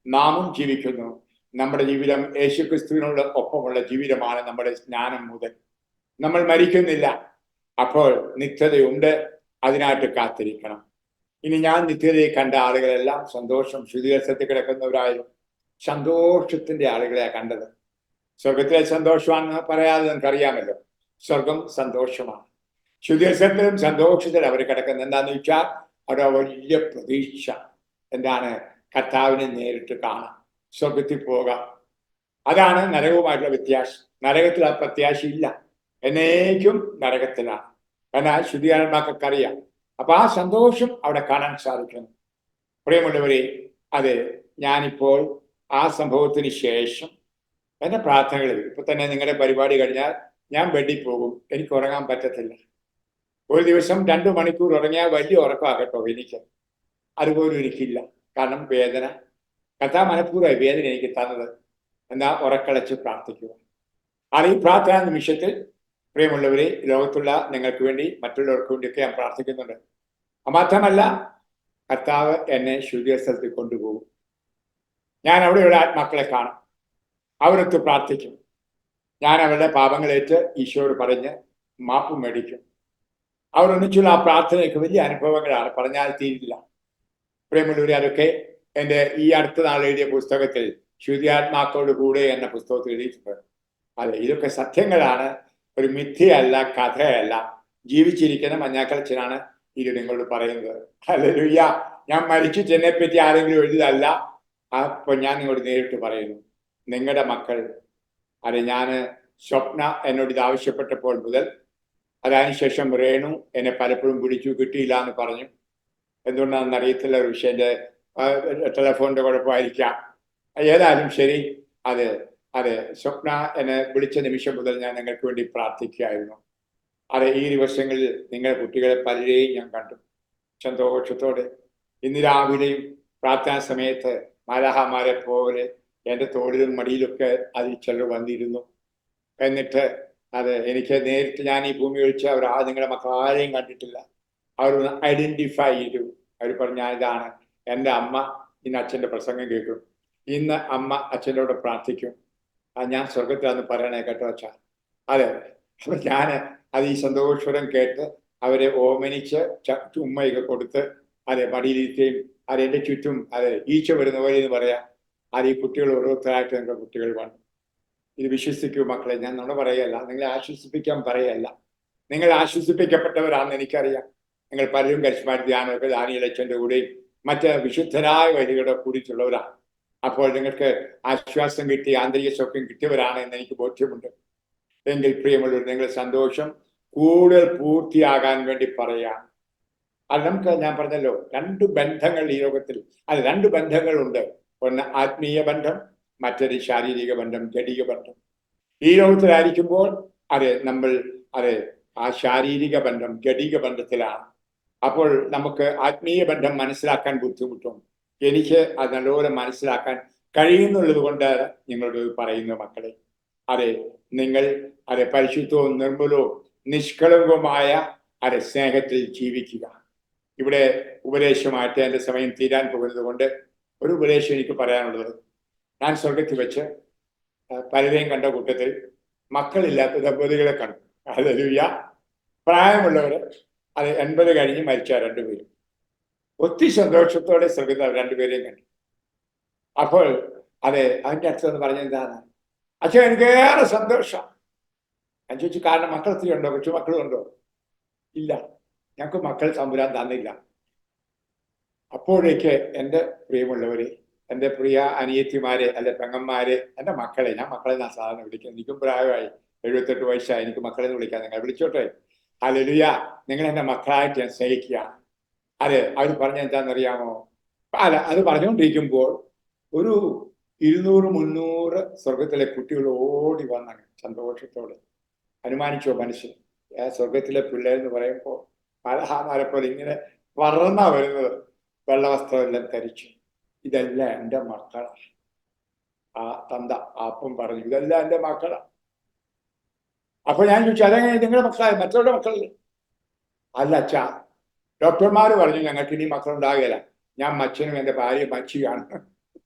Speaker 1: നാമും ജീവിക്കുന്നു. നമ്മുടെ ജീവിതം യേശുക്രിസ്തുവിനോട് ഒപ്പമുള്ള ജീവിതമാണ്. നമ്മുടെ സ്നാനം മുതൽ നമ്മൾ മരിക്കുന്നില്ല. അപ്പോൾ നിത്യതയുണ്ട്. അതിനായിട്ട് കാത്തിരിക്കണം. ഇനി ഞാൻ നിത്യതയെ കണ്ട ആളുകളെല്ലാം സന്തോഷം, ശുദ്ധീകരണത്തിൽ കിടക്കുന്നവരായാലും സന്തോഷത്തിന്റെ ആളുകളെയാണ് കണ്ടത്. സ്വർഗത്തിലെ സന്തോഷമാണെന്ന് പറയാതെ നമുക്കറിയാമല്ലോ. സ്വർഗം സന്തോഷമാണ്. ശുദ്ധീകരണത്തിലും സന്തോഷത്തിൽ അവർ കിടക്കുന്നത്. എന്താന്ന് വെച്ചാൽ അവിടെ വലിയ പ്രതീക്ഷ. എന്താണ്? കർത്താവിനെ നേരിട്ട് കാണാം, സ്വർഗത്തിൽ പോകാം. അതാണ് നരകവുമായിട്ടുള്ള വ്യത്യാസം. നരകത്തിൽ ആ പ്രത്യാശയില്ല. എന്നേക്കും നരകത്തിലാണ്. എന്നാൽ ശുദ്ധീകരണമാക്കൊക്കെ അറിയാം. അപ്പൊ ആ സന്തോഷം അവിടെ കാണാൻ സാധിക്കുന്നു. പ്രിയമുള്ളവരെ, അത് ഞാനിപ്പോൾ ആ സംഭവത്തിന് ശേഷം എന്റെ പ്രാർത്ഥനകളിൽ ഇപ്പൊ തന്നെ നിങ്ങളുടെ പരിപാടി കഴിഞ്ഞാൽ ഞാൻ ബെഡിൽ പോകും. എനിക്ക് ഉറങ്ങാൻ പറ്റത്തില്ല. ഒരു ദിവസം 2 മണിക്കൂർ ഉറങ്ങിയാൽ വലിയ ഉറക്കമാകട്ടോ എനിക്ക്. അതുപോലും എനിക്കില്ല. കാരണം വേദന. കർത്താവ് മനഃപൂർവ്വമായി വേദന എനിക്ക് തന്നത്. എന്നാൽ ഉറക്കളച്ച് പ്രാർത്ഥിക്കുക. ഈ പ്രാർത്ഥനാ നിമിഷത്തിൽ പ്രിയമുള്ളവരെ, ലോകത്തുള്ള നിങ്ങൾക്ക് വേണ്ടി, മറ്റുള്ളവർക്ക് വേണ്ടിയൊക്കെ ഞാൻ പ്രാർത്ഥിക്കുന്നുണ്ട്. മാത്രമല്ല, കർത്താവ് എന്നെ ശുദ്ധീകരണത്തിൽ കൊണ്ടുപോകും. ഞാൻ അവിടെയുള്ള ആത്മാക്കളെ കാണും, അവരൊത്ത് പ്രാർത്ഥിക്കും. ഞാൻ അവരുടെ പാപങ്ങളേറ്റ് ഈശോയോട് പറഞ്ഞ് മാപ്പ് മേടിക്കും. അവരൊന്നിച്ചുള്ള ആ പ്രാർത്ഥനയൊക്കെ വലിയ അനുഭവങ്ങളാണ്, പറഞ്ഞാൽ തീരില്ല. പ്രിയമുള്ളവരെ, അതൊക്കെ എൻ്റെ ഈ അടുത്ത നാൾ എഴുതിയ പുസ്തകത്തിൽ ശുദ്ധിയാത്മാക്കളോട് കൂടെ എന്ന പുസ്തകത്തിൽ എഴുതിയിട്ടുണ്ട്. അതെ, ഇതൊക്കെ സത്യങ്ങളാണ്, ഒരു മിഥ്യയല്ല, കഥയല്ല. ജീവിച്ചിരിക്കുന്ന മഞ്ഞാക്കളച്ചനാണ് ഇത് നിങ്ങളോട് പറയുന്നത്. ഹല്ലേലൂയ. ഞാൻ മരിച്ചിട്ട് എന്നെ പറ്റി ആരെങ്കിലും എഴുതിയതല്ല. അപ്പൊ ഞാൻ നിങ്ങളോട് നേരിട്ട് പറയുന്നു, നിങ്ങളുടെ മക്കൾ, അതെ, ഞാൻ സ്വപ്ന എന്നോട് ഇത് ആവശ്യപ്പെട്ടപ്പോൾ മുതൽ, അതിനുശേഷം രേണു എന്നെ പലപ്പോഴും വിളിച്ചു, കിട്ടിയില്ല എന്ന് പറഞ്ഞു. എന്തുകൊണ്ടാണെന്ന് അറിയത്തില്ല. ഒരു വിഷയന്റെ ടെലഫോണിന്റെ കുഴപ്പമായിരിക്കാം. ഏതായാലും ശരി, അതെ സ്വപ്ന എന്നെ വിളിച്ച നിമിഷം മുതൽ ഞാൻ നിങ്ങൾക്ക് വേണ്ടി പ്രാർത്ഥിക്കുകയായിരുന്നു. അതെ, ഈ ദിവസങ്ങളിൽ നിങ്ങളുടെ കുട്ടികളെ പലരെയും ഞാൻ കണ്ടു സന്തോഷത്തോടെ. ഇന്ന് രാവിലെയും പ്രാർത്ഥനാ സമയത്ത് മാലാഹമാരെ പോലെ എൻ്റെ തോളിലും മടിയിലൊക്കെ അതിൽ ചിലർ വന്നിരുന്നു. എന്നിട്ട് എനിക്ക് നേരിട്ട്, ഞാൻ ഈ ഭൂമി ഒഴിച്ച് അവർ നിങ്ങളുടെ മക്കൾ ആരെയും കണ്ടിട്ടില്ല. അവരൊന്ന് ഐഡന്റിഫൈ ചെയ്തു. അവർ പറഞ്ഞു, ഇതാണ് എൻ്റെ അമ്മ. ഇന്ന് അച്ഛൻ്റെ പ്രസംഗം കേൾക്കും, ഇന്ന് അമ്മ അച്ഛനോട് പ്രാർത്ഥിക്കും. ഞാൻ സ്വർഗത്തിലാന്ന് പറയണേ കേട്ടോ അച്ഛാ. അതെ, അപ്പൊ ഞാൻ ഈ സന്തോഷവരം കേട്ട് അവരെ ഓമനിച്ച് ഉമ്മയൊക്കെ കൊടുത്ത് മടിയിലിരിക്കുകയും എൻ്റെ ചുറ്റും ഈച്ച വരുന്ന പോലെ എന്ന് പറയാം. ഈ കുട്ടികൾ ഓരോരുത്തരായിട്ട് എൻ്റെ കുട്ടികൾ വന്നു. ഇത് വിശ്വസിക്കൂ മക്കളെ, ഞാൻ നുണ പറയല്ല, നിങ്ങളെ ആശ്വസിപ്പിക്കാൻ പറയല്ല. നിങ്ങൾ ആശ്വസിപ്പിക്കപ്പെട്ടവരാണെന്ന് എനിക്കറിയാം. നിങ്ങൾ പലരും കരിസ്മാറ്റിക് ധ്യാനമൊക്കെ ദാനിയേലച്ചൻ്റെ കൂടെയും മറ്റ് വിശുദ്ധരായ വരികളുടെ കൂടിയിട്ടുള്ളവരാണ്. അപ്പോൾ നിങ്ങൾക്ക് ആശ്വാസം കിട്ടി, ആന്തരിക സൗഖ്യം കിട്ടിയവരാണ് എന്ന് എനിക്ക് ബോധ്യമുണ്ട്. എങ്കിൽ പ്രിയമുള്ളവർ, നിങ്ങളുടെ സന്തോഷം കൂടുതൽ പൂർത്തിയാകാൻ വേണ്ടി പറയാം. അത് നമുക്ക്, ഞാൻ പറഞ്ഞല്ലോ, 2 ബന്ധങ്ങൾ ഈ ലോകത്തിൽ. 2 ബന്ധങ്ങളുണ്ട്. ഒന്ന് ആത്മീയ ബന്ധം, മറ്റൊരു ശാരീരിക ബന്ധം, ജഡിക ബന്ധം. ഈ ലോകത്തിലായിരിക്കുമ്പോൾ നമ്മൾ ആ ശാരീരിക ബന്ധം, ജഡിക ബന്ധത്തിലാണ്. അപ്പോൾ നമുക്ക് ആത്മീയ ബന്ധം മനസ്സിലാക്കാൻ ബുദ്ധിമുട്ടും. എനിക്ക് അത് നല്ലപോലെ മനസ്സിലാക്കാൻ കഴിയുന്നുള്ളത് കൊണ്ട് നിങ്ങളോട് പറയുന്നു മക്കളെ, നിങ്ങൾ പരിശുദ്ധവും നിർമ്മലവും നിഷ്കളങ്കവുമായ സ്നേഹത്തിൽ ജീവിക്കുക. ഇവിടെ ഉപദേശമായിട്ട് എൻ്റെ സമയം തീരാൻ പോകുന്നത് കൊണ്ട് ഒരു ഉപദേശം എനിക്ക് പറയാനുള്ളത്, ഞാൻ സ്വർഗത്തിൽ വെച്ച് പലരെയും കണ്ട കൂട്ടത്തിൽ മക്കളില്ലാത്ത ദമ്പതികളെ കണ്ടു. ഹല്ലേലൂയ. പ്രായമുള്ളവര് 80 കഴിഞ്ഞ് മരിച്ച 2 പേരും ഒത്തിരി സന്തോഷത്തോടെ സ്വർഗത്തിൽ 2 പേരെയും കണ്ടു. അപ്പോൾ അതിൻ്റെ അർത്ഥം എന്ന് പറഞ്ഞത് എന്താണ്? അച്ഛൻ എനിക്ക് ഏറെ സന്തോഷം. ഞാൻ ചോദിച്ചു, കാരണം മക്കൾ ഒത്തിരി ഉണ്ടോ? കൊച്ചു മക്കളുണ്ടോ? ഇല്ല, ഞങ്ങൾക്ക് മക്കൾ തമ്പുരാൻ തന്നില്ല. അപ്പോഴേക്ക് എൻ്റെ പ്രിയമുള്ളവരെ, എൻ്റെ പ്രിയ അനിയത്തിമാരെ, പെങ്ങന്മാരെ, എൻ്റെ മക്കളെ, ഞാൻ മക്കളെ ഞാൻ സാധാരണ വിളിക്കുന്നത്. എനിക്കും പ്രായമായി, 78 വയസ്സായി. എനിക്ക് മക്കളെ എന്ന് വിളിക്കാൻ നിങ്ങൾ വിളിച്ചോട്ടെ. ഹല്ലേലൂയ. നിങ്ങൾ എൻ്റെ മക്കളായിട്ട് ഞാൻ സ്നേഹിക്കുകയാണ്. അവർ പറഞ്ഞ എന്താണെന്നറിയാമോ? അത് പറഞ്ഞുകൊണ്ടിരിക്കുമ്പോൾ ഒരു 200-300 സ്വർഗത്തിലെ കുട്ടികൾ ഓടി വന്നാണ് സന്തോഷത്തോടെ. അനുമാനിച്ചോ മനുഷ്യൻ? സ്വർഗത്തിലെ പിള്ളേരെന്ന് പറയുമ്പോൾ മലഹാമാരെ പോലെ ഇങ്ങനെ പറന്നാ വരുന്നത്. വെള്ളവസ്ത്രമെല്ലാം ധരിച്ചു. ഇതെല്ലാം എൻ്റെ മക്കളാണ്. ആ തന്ത അപ്പം പറഞ്ഞു, ഇതെല്ലാം എൻ്റെ മക്കളാണ്. അപ്പൊ ഞാൻ ചോദിച്ചു, അതെങ്ങനെ നിങ്ങളുടെ മക്കളായ മറ്റുള്ള മക്കളല്ലേ? അല്ല അച്ഛാ, ഡോക്ടർമാർ പറഞ്ഞു ഞങ്ങൾക്ക് ഇനി മക്കളുണ്ടാകില്ല. ഞാൻ മച്ചനും എൻ്റെ ഭാര്യ മച്ചിയാണ്.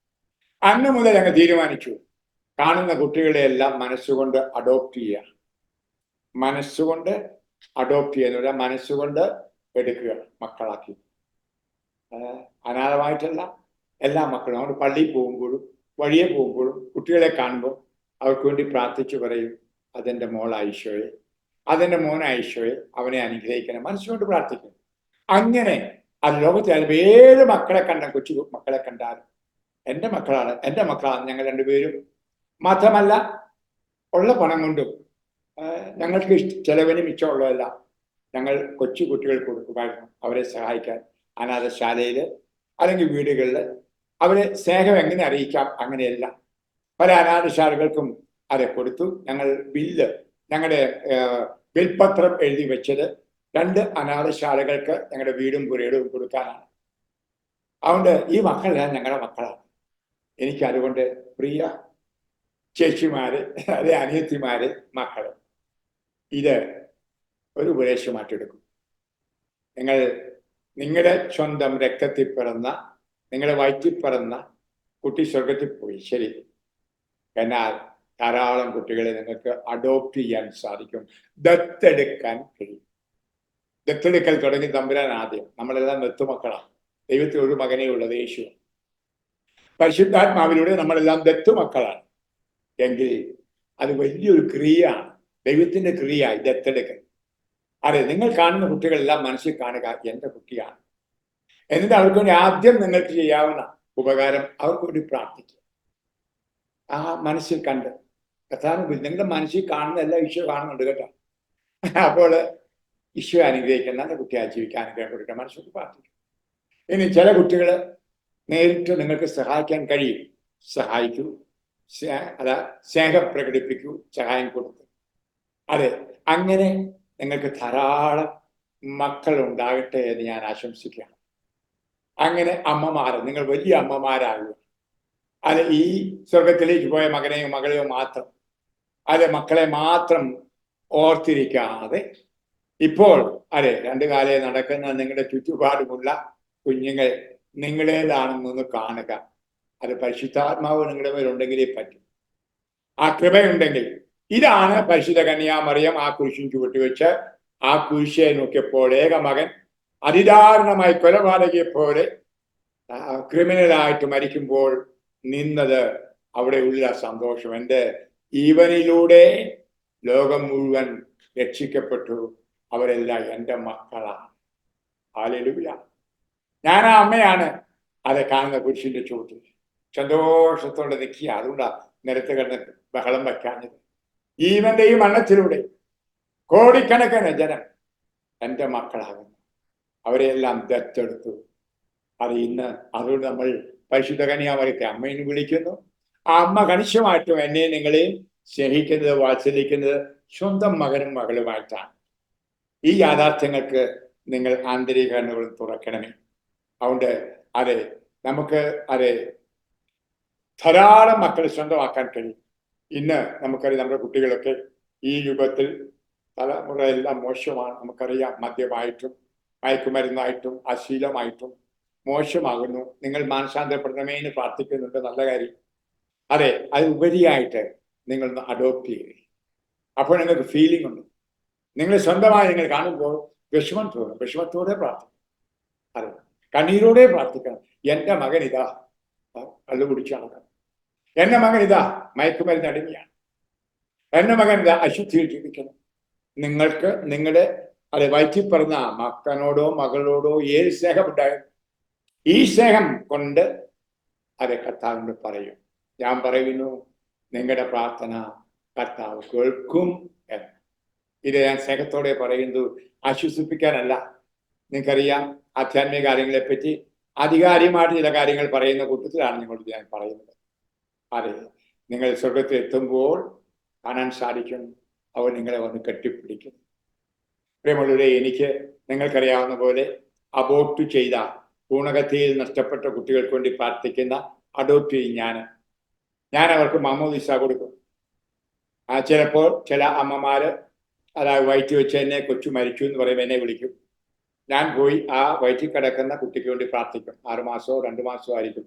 Speaker 1: അന്ന് മുതൽ ഞങ്ങൾ തീരുമാനിച്ചു, കാണുന്ന കുട്ടികളെയെല്ലാം മനസ്സുകൊണ്ട് അഡോപ്റ്റ് ചെയ്യുക. മനസ്സുകൊണ്ട് അഡോപ്റ്റ് ചെയ്യുന്നില്ല, മനസ്സുകൊണ്ട് എടുക്കുക, മക്കളാക്കി. അനാഥമായിട്ടല്ല, എല്ലാ മക്കളും. അവിടെ പള്ളിയിൽ പോകുമ്പോഴും വഴിയെ പോകുമ്പോഴും കുട്ടികളെ കാണുമ്പോൾ അവർക്ക് വേണ്ടി പ്രാർത്ഥിച്ചു പറയും, അതെൻ്റെ മോളായിശോയെ, അതെൻ്റെ മോനായിശോയെ, അവനെ അനുഗ്രഹിക്കണം, മനസ്സുകൊണ്ട് പ്രാർത്ഥിക്കണം. അങ്ങനെ അത് ലോകത്തിൽ ഏത് മക്കളെ കണ്ട, കൊച്ചു മക്കളെ കണ്ടാലും എൻ്റെ മക്കളാണ്, എൻ്റെ മക്കളാണ്. ഞങ്ങൾ രണ്ടുപേരും മാത്രമല്ല, ഉള്ള പണം കൊണ്ടും ഞങ്ങൾക്ക് ചെലവിന് മിച്ചമുള്ളതല്ല ഞങ്ങൾ കൊച്ചു കുട്ടികൾക്ക് കൊടുക്കുമായിരുന്നു, അവരെ സഹായിക്കാൻ. അനാഥശാലയിൽ അല്ലെങ്കിൽ വീടുകളിൽ അവരെ സ്നേഹം എങ്ങനെ അറിയിക്കാം, അങ്ങനെയല്ല. പല അനാഥശാലകൾക്കും അത് കൊടുത്തു. ഞങ്ങൾ ഞങ്ങളുടെ ബിൽപത്രം എഴുതി വെച്ചത് 2 അനാഥശാലകൾക്ക് ഞങ്ങളുടെ വീടും പുരയിടവും കൊടുക്കാനാണ്. അതുകൊണ്ട് ഈ മക്കളെല്ലാം ഞങ്ങളുടെ മക്കളാണ്. എനിക്ക് അതുകൊണ്ട് പ്രിയ ചേച്ചിമാര്, അതെ അനിയത്തിമാര്, മക്കള്, ഇത് ഒരു ഉപദേശമായിട്ടെടുക്കും. നിങ്ങളുടെ സ്വന്തം രക്തത്തിൽ പിറന്ന, നിങ്ങളുടെ വയറ്റിൽ പിറന്ന കുട്ടി സ്വർഗത്തിൽ പോയി, ശരി. എന്നാൽ ധാരാളം കുട്ടികളെ നിങ്ങൾക്ക് അഡോപ്റ്റ് ചെയ്യാൻ സാധിക്കും, ദത്തെടുക്കാൻ കഴിയും. ദത്തെടുക്കൽ തുടങ്ങി തമ്പുരാൻ ആദ്യം. നമ്മളെല്ലാം ദത്തുമക്കളാണ്. ദൈവത്തിൽ ഒരു മകനേ ഉള്ളത്, യേശു. പരിശുദ്ധാത്മാവിലൂടെ നമ്മളെല്ലാം ദത്തുമക്കളാണ്. എങ്കിൽ അത് വലിയൊരു ക്രിയയാണ്, ദൈവത്തിന്റെ ക്രിയയായി ദത്തെടുക്കൽ. അതെ, നിങ്ങൾ കാണുന്ന കുട്ടികളെല്ലാം മനസ്സിൽ കാണുക, എൻ്റെ കുട്ടിയാണ്. എന്നിട്ട് അവർക്ക് വേണ്ടി ആദ്യം നിങ്ങൾക്ക് ചെയ്യാവുന്ന ഉപകാരം, അവർക്ക് വേണ്ടി പ്രാർത്ഥിക്കുക. ആ മനസ്സിൽ കണ്ട് കർത്താവിനെ നിങ്ങളുടെ മനസ്സിൽ കാണുന്നതെല്ലാം ഈശോ കാണുന്നുണ്ട് കേട്ടോ. അപ്പോൾ ഈശോ അനുഗ്രഹിക്കുന്ന നല്ല കുട്ടിയായി ജീവിക്കാൻ അനുഗ്രഹം കൊടുക്കുക, മനസ്സിൽ പ്രാർത്ഥിക്കും. ഇനി ചില കുട്ടികൾ നേരിട്ട് നിങ്ങൾക്ക് സഹായിക്കാൻ കഴിയും, സഹായിക്കൂ. സ്നേഹം പ്രകടിപ്പിക്കൂ, സഹായം കൊടുക്കും. അതെ, അങ്ങനെ നിങ്ങൾക്ക് ധാരാളം മക്കൾ ഉണ്ടാകട്ടെ എന്ന് ഞാൻ ആശംസിക്കുകയാണ്. അങ്ങനെ അമ്മമാർ, നിങ്ങൾ വലിയ അമ്മമാരാകുക. അത് ഈ സ്വർഗത്തിലേക്ക് പോയ മകനെയോ മകളെയോ മാത്രം, അത് മക്കളെ മാത്രം ഓർത്തിരിക്കാതെ ഇപ്പോൾ അതെ 2 കാലേ നടക്കുന്ന നിങ്ങളുടെ ചുറ്റുപാടുമുള്ള കുഞ്ഞുങ്ങൾ നിങ്ങളേതാണെന്നൊന്ന് കാണുക. അത് പരിശുദ്ധാത്മാവ് നിങ്ങളുടെ മേലുണ്ടെങ്കിലേ പറ്റും. ആ കൃപയുണ്ടെങ്കിൽ, ഇതാണ് പരിശുദ്ധ കന്യാമറിയം ആ കുരിശിൻ ചുവട്ടി വെച്ച് ആ കുരിശയെ നോക്കിയപ്പോൾ ഏകമകൻ അതിദാരുണമായി കൊലപാതകയെ പോലെ ക്രിമിനലായിട്ട് മരിക്കുമ്പോൾ നിന്നത് അവിടെ ഉള്ള സന്തോഷം. എൻ്റെ ഇവനിലൂടെ ലോകം മുഴുവൻ രക്ഷിക്കപ്പെട്ടു, അവരെല്ലാം എൻ്റെ മക്കളാണ്. ഹല്ലേലൂയ. ഞാൻ ആ അമ്മയാണ്. അത് കാണുന്ന കുരിശിന്റെ ചുവട്ടിൽ സന്തോഷത്തോടെ നിൽക്കുക. അതുകൊണ്ടാണ് നിരത്ത് കിടന്ന് ബഹളം വയ്ക്കാഞ്ഞത്. ജീവന്റെ ഈ മരണത്തിലൂടെ കോടിക്കണക്കിന് ജനം എൻ്റെ മക്കളാകുന്നു, അവരെല്ലാം ദത്തെടുത്തു. അത് ഇന്ന് അതുകൊണ്ട് നമ്മൾ പരിശുദ്ധ കന്യാമറിയത്തെ അമ്മയെന്ന് വിളിക്കുന്നു. ആ അമ്മ കണിശമായിട്ടും എന്നെ നിങ്ങളെയും സ്നേഹിക്കുന്നത്, വാത്സല്യിക്കുന്നത് സ്വന്തം മകനും മകളുമായിട്ടാണ്. ഈ യാഥാർത്ഥ്യങ്ങൾക്ക് നിങ്ങൾ ആന്തരിക കണ്ണുകൾ തുറക്കണമേ. അതുകൊണ്ട് അതെ, നമുക്ക് അതെ ധാരാളം മക്കളെ സ്വന്തമാക്കാൻ കഴിയും. ഇന്ന് നമുക്കറിയാം, നമ്മുടെ കുട്ടികളൊക്കെ ഈ യുഗത്തിൽ തലമുറയെല്ലാം മോശമാണ്. നമുക്കറിയാം, മദ്യമായിട്ടും മയക്കുമരുന്നായിട്ടും അശീലമായിട്ടും മോശമാകുന്നു. നിങ്ങൾ മാനസാന്തരപ്പെടണമേ എന്ന് പ്രാർത്ഥിക്കുന്നുണ്ട്, നല്ല കാര്യം. അതെ, അത് ഉപരിയായിട്ട് നിങ്ങളൊന്ന് അഡോപ്റ്റ് ചെയ്യുക. അപ്പോൾ നിങ്ങൾക്ക് ഫീലിംഗ് ഉണ്ട്, നിങ്ങൾ സ്വന്തമായി നിങ്ങൾ കാണുമ്പോൾ വിഷമം തോന്നും. വിഷമത്തോടെ പ്രാർത്ഥിക്കണം, അതെ, കണ്ണീരോടെ പ്രാർത്ഥിക്കണം. എൻ്റെ മകൻ ഇതാ കള്ളു കുടിച്ചാണ്, എൻ്റെ മകൻ ഇതാ മയക്കുമരുന്ന് അടിമയാണ്, എൻ്റെ മകൻ ഇതാ അശുദ്ധിയിൽ ജീവിക്കണം. നിങ്ങൾക്ക് നിങ്ങളുടെ അതെ വയറ്റിൽ പറഞ്ഞ മക്കനോടോ മകളോടോ ഏത് സ്നേഹമുണ്ടായിരുന്നു, ഈ സ്നേഹം കൊണ്ട് അതെ കർത്താവിനോട് പറയും. ഞാൻ പറയുന്നു, നിങ്ങളുടെ പ്രാർത്ഥന കർത്താവ് കേൾക്കും എന്ന്. ഇത് ഞാൻ സ്നേഹത്തോടെ പറയുന്നു, ആശ്വസിപ്പിക്കാനല്ല. നിങ്ങൾക്കറിയാം, ആധ്യാത്മിക കാര്യങ്ങളെപ്പറ്റി ആധികാരികമായിട്ട് ചില കാര്യങ്ങൾ പറയുന്ന കൂട്ടത്തിലാണ് നിങ്ങളോട് ഞാൻ പറയുന്നത്. അതെ, നിങ്ങൾ സ്വർഗത്തിൽ എത്തുമ്പോൾ കാണാൻ സാധിക്കും, അവർ നിങ്ങളെ വന്ന് കെട്ടിപ്പിടിക്കും. പ്രിയമുള്ളവരെ, എനിക്ക് നിങ്ങൾക്കറിയാവുന്ന പോലെ അബോർട്ട് ചെയ്ത പൂണകത്തിയിൽ നഷ്ടപ്പെട്ട കുട്ടികൾക്ക് വേണ്ടി പ്രാർത്ഥിക്കുന്ന അഡോപ്റ്റ് ചെയ്യും ഞാൻ അവർക്ക് മാമോദിസ കൊടുക്കും. ചിലപ്പോൾ ചില അമ്മമാര് അതായത് വയറ്റി വെച്ച് എന്നെ കൊച്ചു മരിച്ചു എന്ന് പറയുമ്പോൾ എന്നെ വിളിക്കും. ഞാൻ പോയി ആ വയറ്റിൽ കിടക്കുന്ന കുട്ടിക്ക് വേണ്ടി പ്രാർത്ഥിക്കും. 6 മാസമോ 2 മാസമോ ആയിരിക്കും.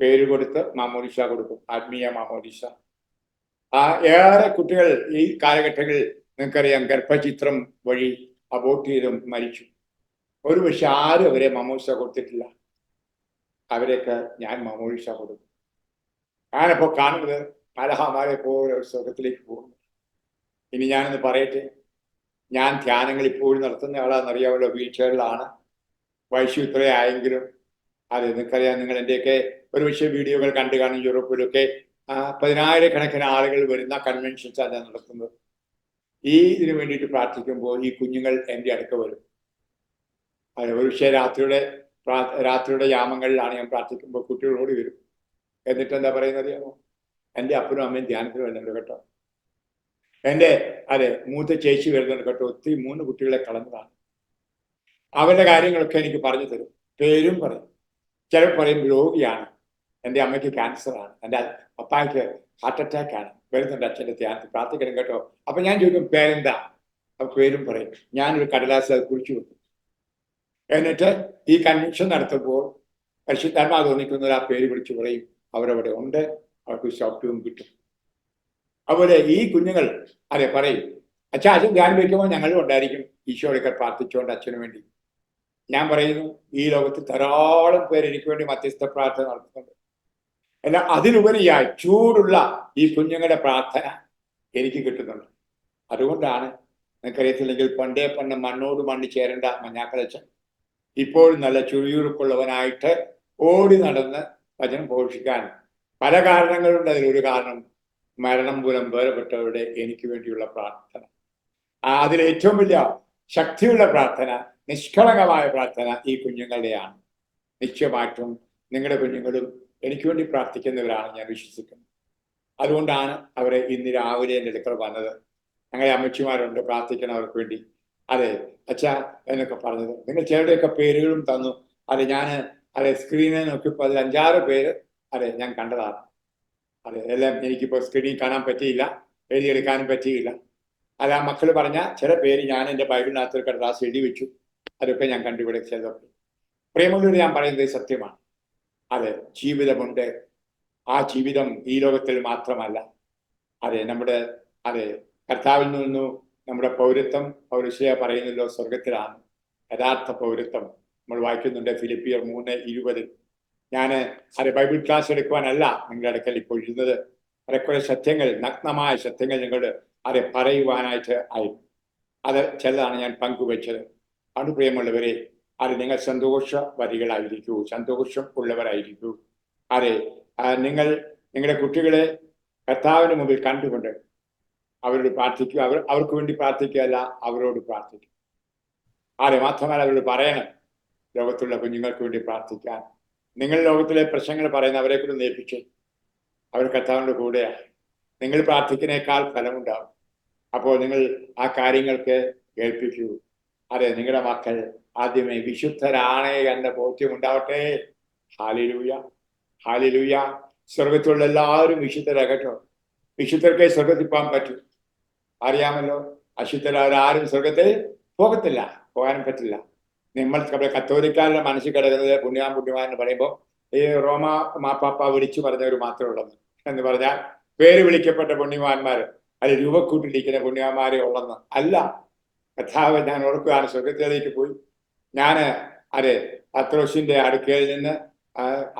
Speaker 1: പേര് കൊടുത്ത് മാമോദിസ കൊടുക്കും, ആത്മീയ മാമോദിസ. ഏറെ കുട്ടികൾ ഈ കാലഘട്ടങ്ങളിൽ നിങ്ങൾക്കറിയാം ഗർഭചിത്രം വഴി അബോർട്ട് ചെയ്തും മരിച്ചു. ഒരു പക്ഷെ ആരും അവരെ മാമോദിസ കൊടുത്തിട്ടില്ല. അവരെയൊക്കെ ഞാൻ മാമോദിസ കൊടുക്കും. ഞാനിപ്പോൾ കാണുന്നത് മലഹമാരെ പോലെ സ്വർഗത്തിലേക്ക് പോകുന്നു. ഇനി ഞാനൊന്ന് പറയട്ടെ, ഞാൻ ധ്യാനങ്ങൾ ഇപ്പോഴും നടത്തുന്ന ആളാണെന്നറിയാമല്ലോ. വീൽ ചെയറിലാണ്, വയസ്സ് ഇത്രയായെങ്കിലും. അത് നിങ്ങൾക്കറിയാം, നിങ്ങൾ എൻ്റെയൊക്കെ ഒരു പക്ഷേ വീഡിയോകൾ കണ്ടു കാണും. യൂറോപ്പിലൊക്കെ 10,000-കണക്കിന് ആളുകൾ വരുന്ന കൺവെൻഷൻസാണ് ഞാൻ നടത്തുന്നത്. ഇതിനു വേണ്ടിയിട്ട് പ്രാർത്ഥിക്കുമ്പോൾ ഈ കുഞ്ഞുങ്ങൾ എൻ്റെ അടുക്ക വരും. അത് ഒരു പക്ഷേ രാത്രിയുടെ യാമങ്ങളിലാണ് ഞാൻ പ്രാർത്ഥിക്കുമ്പോൾ കുട്ടികളോട് വരും. എന്നിട്ട് എന്താ പറയുന്നത് അറിയാമോ? എൻ്റെ അപ്പനും അമ്മയും ധ്യാനത്തിന് വരുന്നുണ്ട് കേട്ടോ, എൻ്റെ മൂത്ത ചേച്ചി വരുന്നുണ്ട് കേട്ടോ, ഒത്തിരി 3 കുട്ടികളെ കളഞ്ഞതാണ്. അവരുടെ കാര്യങ്ങളൊക്കെ എനിക്ക് പറഞ്ഞു തരും, പേരും പറയും. ചിലർ പറയും രോഗിയാണ്, എൻ്റെ അമ്മയ്ക്ക് ക്യാൻസറാണ്, എൻ്റെ പപ്പായ്ക്ക് ഹാർട്ട് അറ്റാക്ക് ആണ്, വരുന്നുണ്ട് അച്ഛൻ്റെ ധ്യാനത്തിൽ പ്രാർത്ഥിക്കണം കേട്ടോ. അപ്പൊ ഞാൻ ചോദിക്കും പേരെന്താ? അപ്പൊ പേരും പറയും. ഞാനൊരു കടലാസ് അത് കുറിച്ചു വെക്കും. എന്നിട്ട് ഈ കൺവെൻഷൻ നടത്തുമ്പോൾ പരിശുദ്ധാത്മാവ് തോന്നിക്കുന്നത് ആ പേര് വിളിച്ചു പറയും. അവരവിടെ ഉണ്ട്, അവർക്ക് സൗഖ്യവും കിട്ടും. അതുപോലെ ഈ കുഞ്ഞുങ്ങൾ പറയും, അച്ഛൻ ധ്യാനം വയ്ക്കുമ്പോൾ ഞങ്ങളും ഉണ്ടായിരിക്കും ഈശോയൊക്കെ പ്രാർത്ഥിച്ചുകൊണ്ട് അച്ഛന് വേണ്ടി. ഞാൻ പറയുന്നു, ഈ ലോകത്ത് ധാരാളം പേര് എനിക്ക് വേണ്ടി മധ്യസ്ഥ പ്രാർത്ഥന നടത്തുന്നുണ്ട്. എന്നാൽ അതിലുപരിയായി ചൂടുള്ള ഈ കുഞ്ഞുങ്ങളുടെ പ്രാർത്ഥന എനിക്ക് കിട്ടുന്നുണ്ട്. അതുകൊണ്ടാണ് നിങ്ങൾക്കറിയത്തില്ലെങ്കിൽ പണ്ടേ മണ്ണോട് മണ്ണ് ചേരേണ്ട മഞ്ഞാക്കളച്ചൻ ഇപ്പോഴും നല്ല ചുഴിയുറുപ്പുള്ളവനായിട്ട് ഓടി നടന്ന് വചനം പോഷിക്കാൻ പല കാരണങ്ങളുണ്ട്. അതിലൊരു കാരണം മരണം മൂലം വേർപെട്ടവരുടെ എനിക്ക് വേണ്ടിയുള്ള പ്രാർത്ഥന. അതിലേറ്റവും വലിയ ശക്തിയുള്ള പ്രാർത്ഥന, നിഷ്കളങ്കമായ പ്രാർത്ഥന ഈ കുഞ്ഞുങ്ങളുടെയാണ്. നിശ്ചയമായിട്ടും നിങ്ങളുടെ കുഞ്ഞുങ്ങളും എനിക്ക് വേണ്ടി പ്രാർത്ഥിക്കുന്നവരാണ് ഞാൻ വിശ്വസിക്കുന്നത്. അതുകൊണ്ടാണ് അവരെ ഇന്ന് രാവിലെ എൻ്റെ അടുക്കൽ വന്നത്. ഞങ്ങളുടെ അമ്മച്ചിമാരുണ്ട് പ്രാർത്ഥിക്കണം അവർക്ക് വേണ്ടി. അച്ഛാ എന്നൊക്കെ പറഞ്ഞത്. നിങ്ങൾ ചിലരുടെയൊക്കെ പേരുകളും തന്നു. ഞാൻ സ്ക്രീനിൽ നോക്കിയപ്പോൾ അതിൽ 5-6 പേര് ഞാൻ കണ്ടതാണ്. എല്ലാം എനിക്കിപ്പോൾ സ്ക്രീനിൽ കാണാൻ പറ്റിയില്ല, എഴുതിയെടുക്കാനും പറ്റിയില്ല. ആ മക്കൾ പറഞ്ഞ ചില പേര് ഞാൻ എൻ്റെ ബൈബിളിനകത്ത് കടലാസ് എഴുതി വെച്ചു. അതൊക്കെ ഞാൻ കണ്ടുപിടി ചെയ്തൊക്കെ. പ്രിയമുള്ളവർ, ഞാൻ പറയുന്നത് സത്യമാണ്. ജീവിതമുണ്ട്. ആ ജീവിതം ഈ ലോകത്തിൽ മാത്രമല്ല. നമ്മുടെ കർത്താവിൽ നിന്നു നമ്മുടെ പൗരത്വം പൗരസ്യ പറയുന്നല്ലോ സ്വർഗത്തിലാണ് യഥാർത്ഥ പൗരത്വം. നമ്മൾ വായിക്കുന്നുണ്ട് ഫിലിപ്പിയർ 3:20. ഞാൻ ബൈബിൾ ക്ലാസ് എടുക്കുവാനല്ല നിങ്ങളുടെ അടുക്കൽ ഇപ്പോൾ ഇരുന്നത്. കുറെ സത്യങ്ങൾ, നഗ്നമായ സത്യങ്ങൾ നിങ്ങളോട് പറയുവാനായിട്ട് ആയി. ചിലതാണ് ഞാൻ പങ്കുവെച്ചത്. ആണ് പ്രിയമുള്ളവരെ, നിങ്ങൾ സന്തോഷ വരികളായിരിക്കൂ, സന്തോഷം ഉള്ളവരായിരിക്കൂ. നിങ്ങൾ നിങ്ങളുടെ കുട്ടികളെ കർത്താവിന് മുമ്പിൽ കണ്ടുകൊണ്ട് അവരോട് പ്രാർത്ഥിക്കുക. അവർക്ക് വേണ്ടി പ്രാർത്ഥിക്കുകയല്ല, അവരോട് പ്രാർത്ഥിക്കുക. മാത്രമല്ല അവരോട് പറയണം ലോകത്തുള്ള കുഞ്ഞുങ്ങൾക്ക് വേണ്ടി പ്രാർത്ഥിക്കാൻ. നിങ്ങൾ ലോകത്തിലെ പ്രശ്നങ്ങൾ പറയുന്ന അവരെ കൂടെ നേപ്പിച്ചു. അവർ കർത്താവിൻ്റെ കൂടെയാണ്. നിങ്ങൾ പ്രാർത്ഥിക്കുന്നേക്കാൾ ഫലമുണ്ടാവും. അപ്പോൾ നിങ്ങൾ ആ കാര്യങ്ങൾക്ക് കേൾപ്പിക്കൂ. നിങ്ങളുടെ മക്കൾ ആദ്യമേ വിശുദ്ധരാണ് എന്ന ബോധ്യം ഉണ്ടാവട്ടെ. ഹല്ലേലൂയ, ഹല്ലേലൂയ. സ്വർഗത്തിലുള്ള എല്ലാവരും വിശുദ്ധരാകട്ടോ. വിശുദ്ധർക്കേ സ്വർഗത്തിൽ പോകാൻ പറ്റും, അറിയാമല്ലോ. അശുദ്ധരാരും സ്വർഗത്തിൽ പോകത്തില്ല, പോകാനും പറ്റില്ല. നമ്മൾ കത്തോലിക്കാരുടെ മനസ്സിൽ കിടക്കുന്നത് പുണ്യവാൻ എന്ന് പറയുമ്പോൾ ഈ റോമ മാപ്പാപ്പ വിളിച്ചു പറഞ്ഞവർ മാത്രമേ ഉള്ളൂ എന്ന് പറഞ്ഞാൽ പേര് വിളിക്കപ്പെട്ട പുണ്യവാന്മാർ, രൂപക്കൂട്ടിലിരിക്കുന്ന പുണ്യവാന്മാരെ ഉള്ളെന്ന് അല്ല. കഥാവ് ഞാൻ ഓർക്കുകയാണ്, സ്വർഗത്തിലേക്ക് പോയി ഞാൻ പത്രോസിന്റെ അടുക്കയിൽ നിന്ന്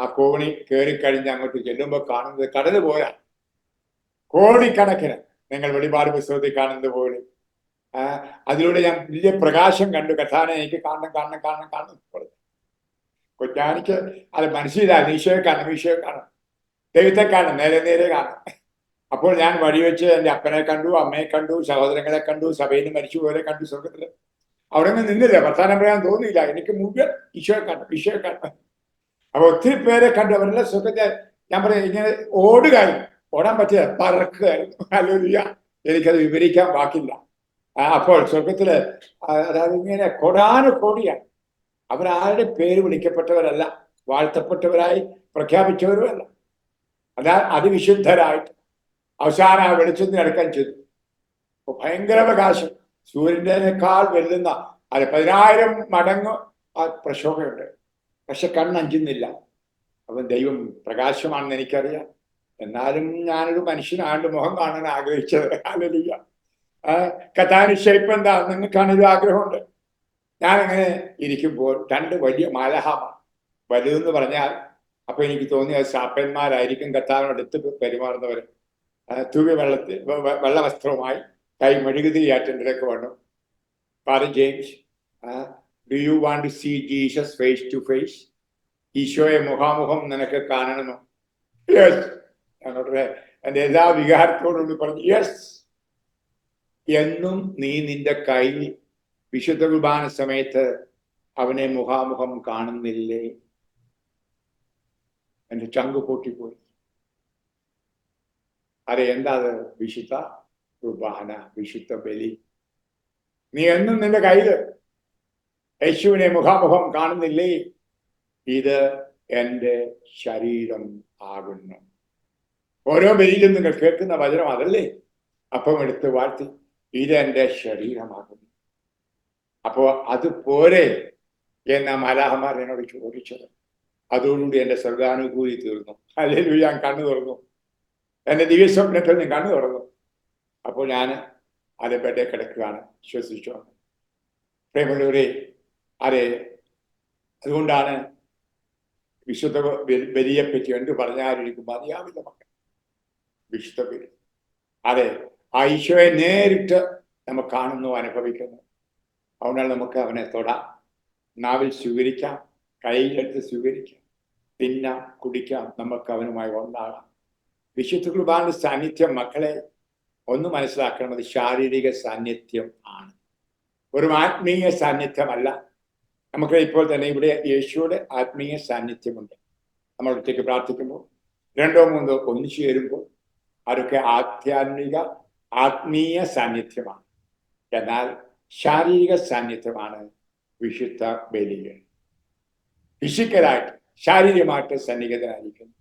Speaker 1: ആ കോണി കയറിക്കഴിഞ്ഞ് അങ്ങോട്ട് ചെല്ലുമ്പോൾ കാണുന്നത് കടല് പോരാ, കോടിക്കണക്കിന് നിങ്ങൾ വെളിപാട് പുസ്തകത്തിൽ കാണുന്നത് പോലെ. അതിലൂടെ ഞാൻ വലിയ പ്രകാശം കണ്ടു. കഥാനെ എനിക്ക് കാണണം. കൊച്ചാനിക്ക് മനസ്സിലായി, ഈശോയെ കാണണം, ദൈവത്തെ കാണണം, നേരെ കാണണം. അപ്പോൾ ഞാൻ വഴിവെച്ച് എൻ്റെ അപ്പനെ കണ്ടു, അമ്മയെ കണ്ടു, സഹോദരങ്ങളെ കണ്ടു, സഭയിൽ മരിച്ചു പോലെ കണ്ടു. സ്വർഗത്തില് അവിടെ നിന്ന് നിന്നില്ല, വർത്താനം പറയാൻ തോന്നിയില്ല. എനിക്ക് മുഴുവൻ ഈശോയെ കാണണം. അപ്പൊ ഒത്തിരി പേരെ കണ്ടു. അവരെല്ലാം സ്വർഗത്തെ ഞാൻ പറയാം ഇങ്ങനെ ഓടുകയായിരുന്നു, ഓടാൻ പറ്റില്ല, പറക്കുകയായിരുന്നു. ഹല്ലേലൂയ. എനിക്കത് വിവരിക്കാൻ ബാക്കില്ല. അപ്പോൾ സ്വർഗത്തില് അതായത് ഇങ്ങനെ കോടാനുകോടിയാണ്. അവർ ആരുടെ പേര് വിളിക്കപ്പെട്ടവരല്ല, വാഴ്ത്തപ്പെട്ടവരായി പ്രഖ്യാപിച്ചവരുമല്ല. എന്നാൽ അതിവിശുദ്ധരായിട്ട് അവസാനം ആ വെളിച്ചത്തിന് അടുക്കാൻ ചെയ്തു. അപ്പൊ ഭയങ്കര പ്രകാശം, സൂര്യനേക്കാൾ വെല്ലുന്ന 10,000 മടങ്ങ് ആ പ്രശോഭയുണ്ട്. പക്ഷെ കണ്ണഞ്ചുന്നില്ല. അവൻ ദൈവം പ്രകാശമാണെന്ന് എനിക്കറിയാം. എന്നാലും ഞാനൊരു മനുഷ്യനാണ്ട് മുഖം കാണാൻ ആഗ്രഹിച്ചത്. ഹല്ലേലൂയ. കഥാന് ഷേപ്പ് എന്താ? നിങ്ങൾക്കാണൊരു ആഗ്രഹമുണ്ട്. ഞാനങ്ങനെ ഇരിക്കുമ്പോൾ 2 വലിയ മാലാഖമാർ, വലുതെന്ന് പറഞ്ഞാൽ അപ്പൊ എനിക്ക് തോന്നിയ സാപ്പന്മാരായിരിക്കും കർത്താവിനടുത്ത് പെരുമാറുന്നവർ. തൂവി വെള്ള വസ്ത്രവുമായി കൈ മെഴുകുതിരിയാറ്റിലേക്ക് വന്നു. Father James, do you want to see Jesus face to face? ഈശോയെ മുഖാമുഖം നിനക്ക് കാണണമോ? യെസ്. ഞങ്ങളുടെ എൻ്റെ എല്ലാ വികാരത്തോടുകൂടി പറഞ്ഞു യെസ്. എന്നും നീ നിന്റെ കൈ വിശുദ്ധ കുർബാന സമയത്ത് അവനെ മുഖാമുഖം കാണുന്നില്ലേ? എന്റെ ചങ്ക് പൊട്ടിപ്പോയി. അതെ, എന്താ അത്? വിശുദ്ധ കുർബാന, വിശുദ്ധ ബലി. നീ എന്നും നിന്റെ കയ്യില് യേശുവിനെ മുഖാമുഖം കാണുന്നില്ലേ? ഇത് എൻ്റെ ശരീരം ആകുന്നു. ഓരോ ബലിയിലും നിങ്ങൾ കേൾക്കുന്ന വചനം അതല്ലേ? അപ്പം എടുത്ത് വാഴ്ത്തി, ഇത് എൻ്റെ ശരീരമാകുന്നു. അപ്പോ അത് പോരെ എന്ന മാലാഖമാർ എന്നോട് ചോദിച്ചത്. അതോടുകൂടി എൻ്റെ സ്വർഗാനുഭൂതി തീർന്നു. ഹല്ലേലൂയ. ഞാൻ കണ്ണു തുറന്നു. എൻ്റെ ദിവ്യസ്വപ്നത്തിൽ ഞാൻ കണ്ണു തുറന്നു. അപ്പോൾ ഞാൻ അത് ബെഡേ കിടക്കുകയാണ്. ശ്വസിച്ചു. പ്രേമമുള്ളവരെ, അതെ, അതുകൊണ്ടാണ് വിശുദ്ധ ബലിയെപ്പറ്റി എന്ത് പറഞ്ഞാലും എനിക്ക് മതിയാവില്ല മക്കൾ. വിശുദ്ധ ബലി, അതെ, ആ ഈശോയെ നേരിട്ട് നമ്മൾ കാണുന്നു, അനുഭവിക്കുന്നു. അതുകൊണ്ടാണ് നമുക്ക് അവനെ തൊടാം, നാവിൽ സ്വീകരിക്കാം, കയ്യിലെടുത്ത് സ്വീകരിക്കാം, തിന്നാം, കുടിക്കാം, നമുക്ക് അവനുമായി ഒന്നാകാം. വിശുദ്ധ കുർബാന സാന്നിധ്യം മക്കളെ ഒന്ന് മനസ്സിലാക്കണം, അത് ശാരീരിക സാന്നിധ്യം ആണ്, ഒരു ആത്മീയ സാന്നിധ്യമല്ല. നമുക്ക് ഇപ്പോൾ തന്നെ ഇവിടെ യേശുവിടെ ആത്മീയ സാന്നിധ്യമുണ്ട്. നമ്മൾ ഒറ്റയ്ക്ക് പ്രാർത്ഥിക്കുമ്പോൾ, 2 or 3 ഒന്നിച്ചു ചേരുമ്പോൾ അതൊക്കെ ആത്മീയ സാന്നിധ്യമാണ്. എന്നാൽ ശാരീരിക സാന്നിധ്യമാണ് വിശുദ്ധ ബലികൾ. ഫിസിക്കലായിട്ട്, ശാരീരികമായിട്ട് സന്നിഹിതനായിരിക്കുന്നു.